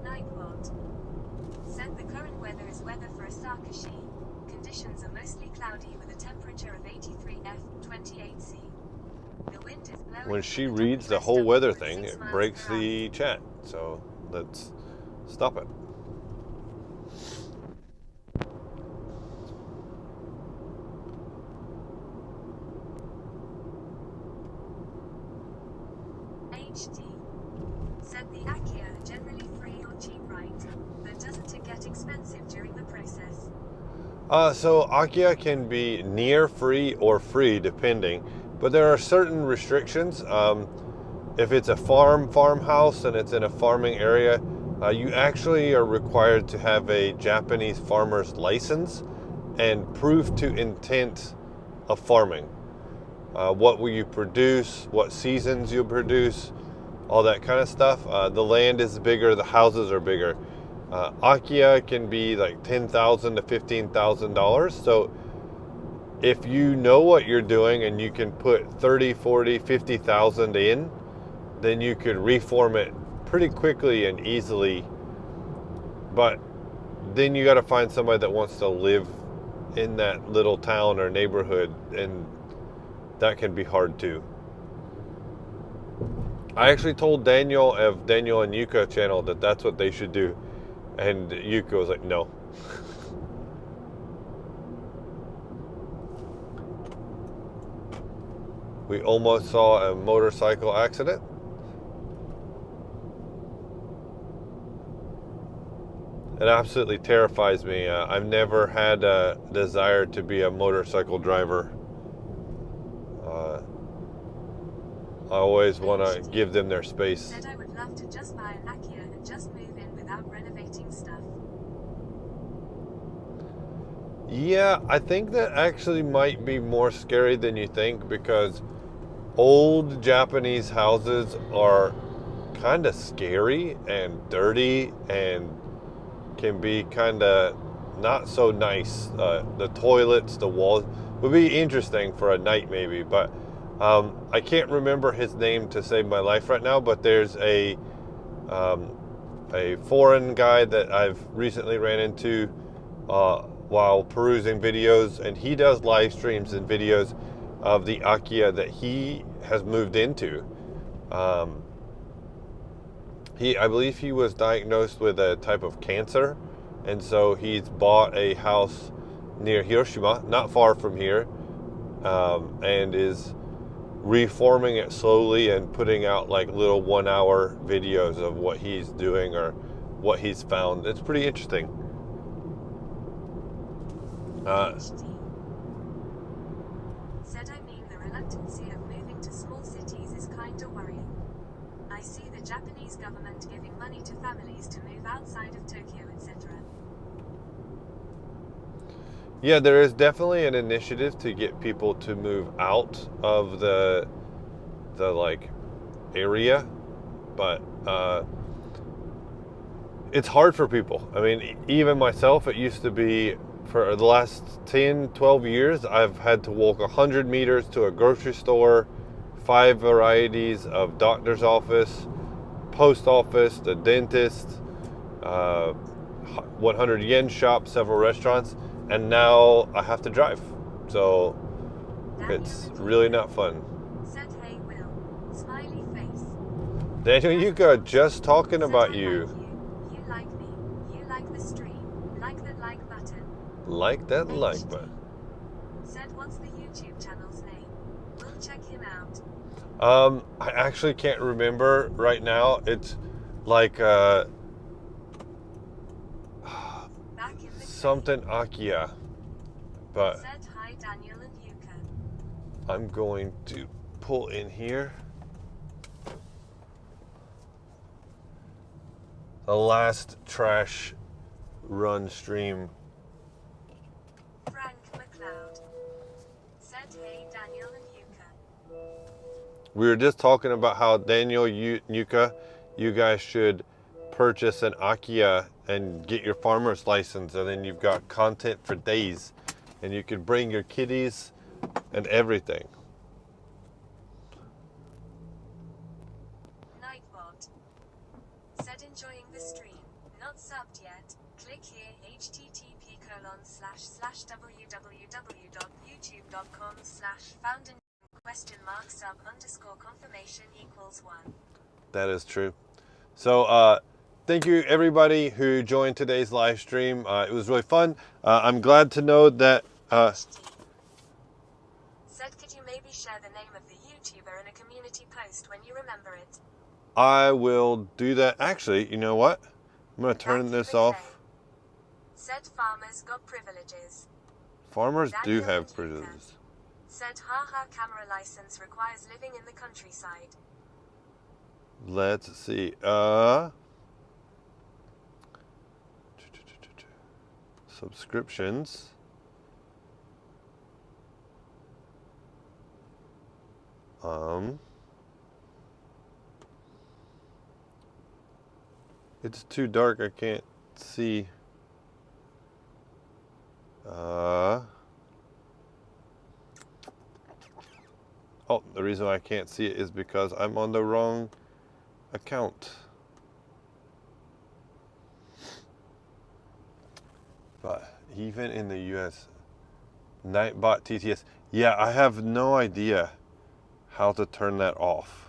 Nightbot. Said the current weather is weather for Osaka. Conditions are mostly cloudy with a temperature of 83 F, 28 C. The wind is blowing. When she reads the whole weather thing, it breaks the chat. So let's stop it. HD. Said the Akia are generally free or cheap, right? But doesn't it get expensive during the process? So Akia can be near free or free depending, but there are certain restrictions. If it's a farmhouse and it's in a farming area, you actually are required to have a Japanese farmer's license and proof to intent of farming. What will you produce, what seasons you produce, all that kind of stuff. The land is bigger, the houses are bigger. Akia can be like $10,000 to $15,000. So if you know what you're doing and you can put 30, 40, 50,000 in, then you could reform it pretty quickly and easily. But then you got to find somebody that wants to live in that little town or neighborhood, and that can be hard too. I actually told Daniel of Daniel and Yuka channel that that's what they should do, and Yuka was like, no. We almost saw a motorcycle accident. It absolutely terrifies me. I've never had a desire to be a motorcycle driver. I always want to give them their space. Said I would love to just buy an Akia and just move in without renovating stuff. Yeah, I think that actually might be more scary than you think, because old Japanese houses are kind of scary and dirty and can be kind of not so nice. The toilets, the walls would be interesting for a night maybe, but I can't remember his name to save my life right now. But there's a foreign guy that I've recently ran into while perusing videos, and he does live streams and videos of the Akiya that he has moved into. I believe he was diagnosed with a type of cancer, and so he's bought a house near Hiroshima, not far from here, and is reforming it slowly and putting out like little 1-hour videos of what he's doing or what he's found. It's pretty interesting. Said I mean the reluctancy of moving to small cities is kinda worrying. I see the Japanese government giving money to families to move outside of Tokyo, etc. Yeah, there is definitely an initiative to get people to move out of the like area, but it's hard for people. I mean, even myself, it used to be for the last 10, 12 years, I've had to walk 100 meters to a grocery store, 5 varieties of doctor's office, post office, the dentist, 100 yen shop, several restaurants, and now I have to drive. So it's really not fun. Said hey Will. Smiley face. Daniel Yuka, just talking about Said I you. like you. You like me. You like the stream. Like the like button. Like that like HD. button. Said what's the YouTube channel's name? We'll check him out. I actually can't remember right now. It's like Back in the something Akiya, but Said hi Daniel and Yuka. I'm going to pull in here. The last trash run stream. Frank McLeod. Said hey Daniel and Yuka. We were just talking about how Daniel Yuka, you guys should purchase an Akiya and get your farmer's license, and then you've got content for days, and you can bring your kitties and everything. Nightbot. Said enjoying the stream. Not subbed yet. Click here http://www.youtube.com/foundin_sub_confirmation=1. That is true. So thank you everybody who joined today's live stream. It was really fun. I'm glad to know that Said could you maybe share the name of the YouTuber in a community post when you remember it? I will do that. Actually, you know what? I'm going to turn this off. Said farmers got privileges. Farmers do Daniel have and Yuka. privileges. Said haha camera license requires living in the countryside. Let's see. Subscriptions. It's too dark. I can't see. Oh, the reason I can't see it is because I'm on the wrong account. But even in the US, Nightbot TTS. Yeah, I have no idea how to turn that off.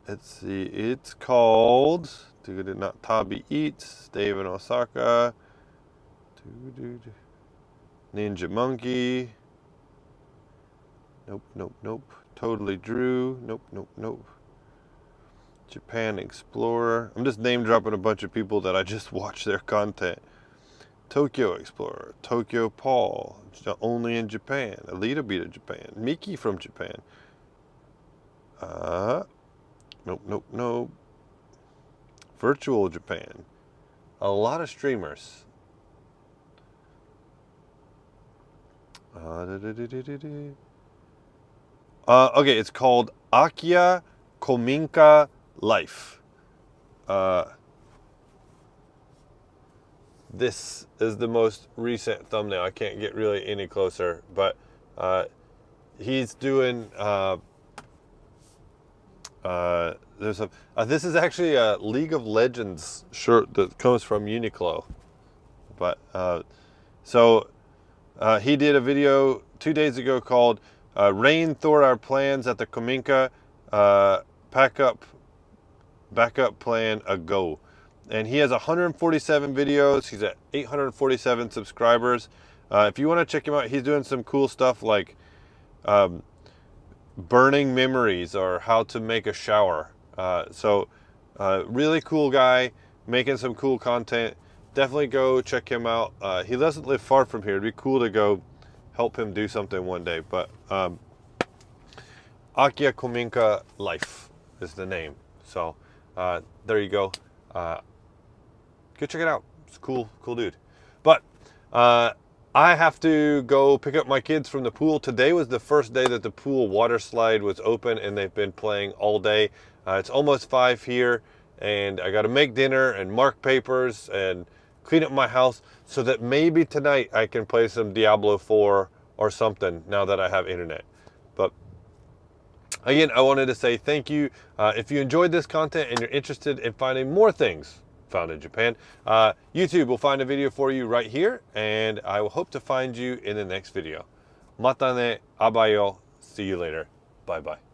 Let's see. It's called not Tabi Eats, Dave in Osaka, Ninja Monkey. Nope. Totally Drew. Nope. Japan Explorer. I'm just name dropping a bunch of people that I just watched their content. Tokyo Explorer, Tokyo Paul, only in Japan. Alita Beta Japan, Miki from Japan. Nope. Virtual Japan. A lot of streamers. Okay, it's called Akia Kominka Life. This is the most recent thumbnail. I can't get really any closer, but he's doing. This is actually a League of Legends shirt that comes from Uniqlo, but he did a video 2 days ago called "Rain Thor Our Plans at the Kominka Backup Plan a Go," and he has 147 videos. He's at 847 subscribers. If you want to check him out, he's doing some cool stuff like burning memories or how to make a shower. Really cool guy, making some cool content. Definitely go check him out. He doesn't live far from here. It'd be cool to go help him do something one day. But Akia Kominka Life is the name. So there you go. Go check it out. It's a cool dude. But I have to go pick up my kids from the pool. Today was the first day that the pool water slide was open, and they've been playing all day. It's almost 5 here, and I got to make dinner and mark papers and clean up my house so that maybe tonight I can play some Diablo 4 or something now that I have internet. But again, I wanted to say thank you. If you enjoyed this content and you're interested in finding more things found in Japan, YouTube will find a video for you right here, and I will hope to find you in the next video. Mata ne, abayo. See you later. Bye bye.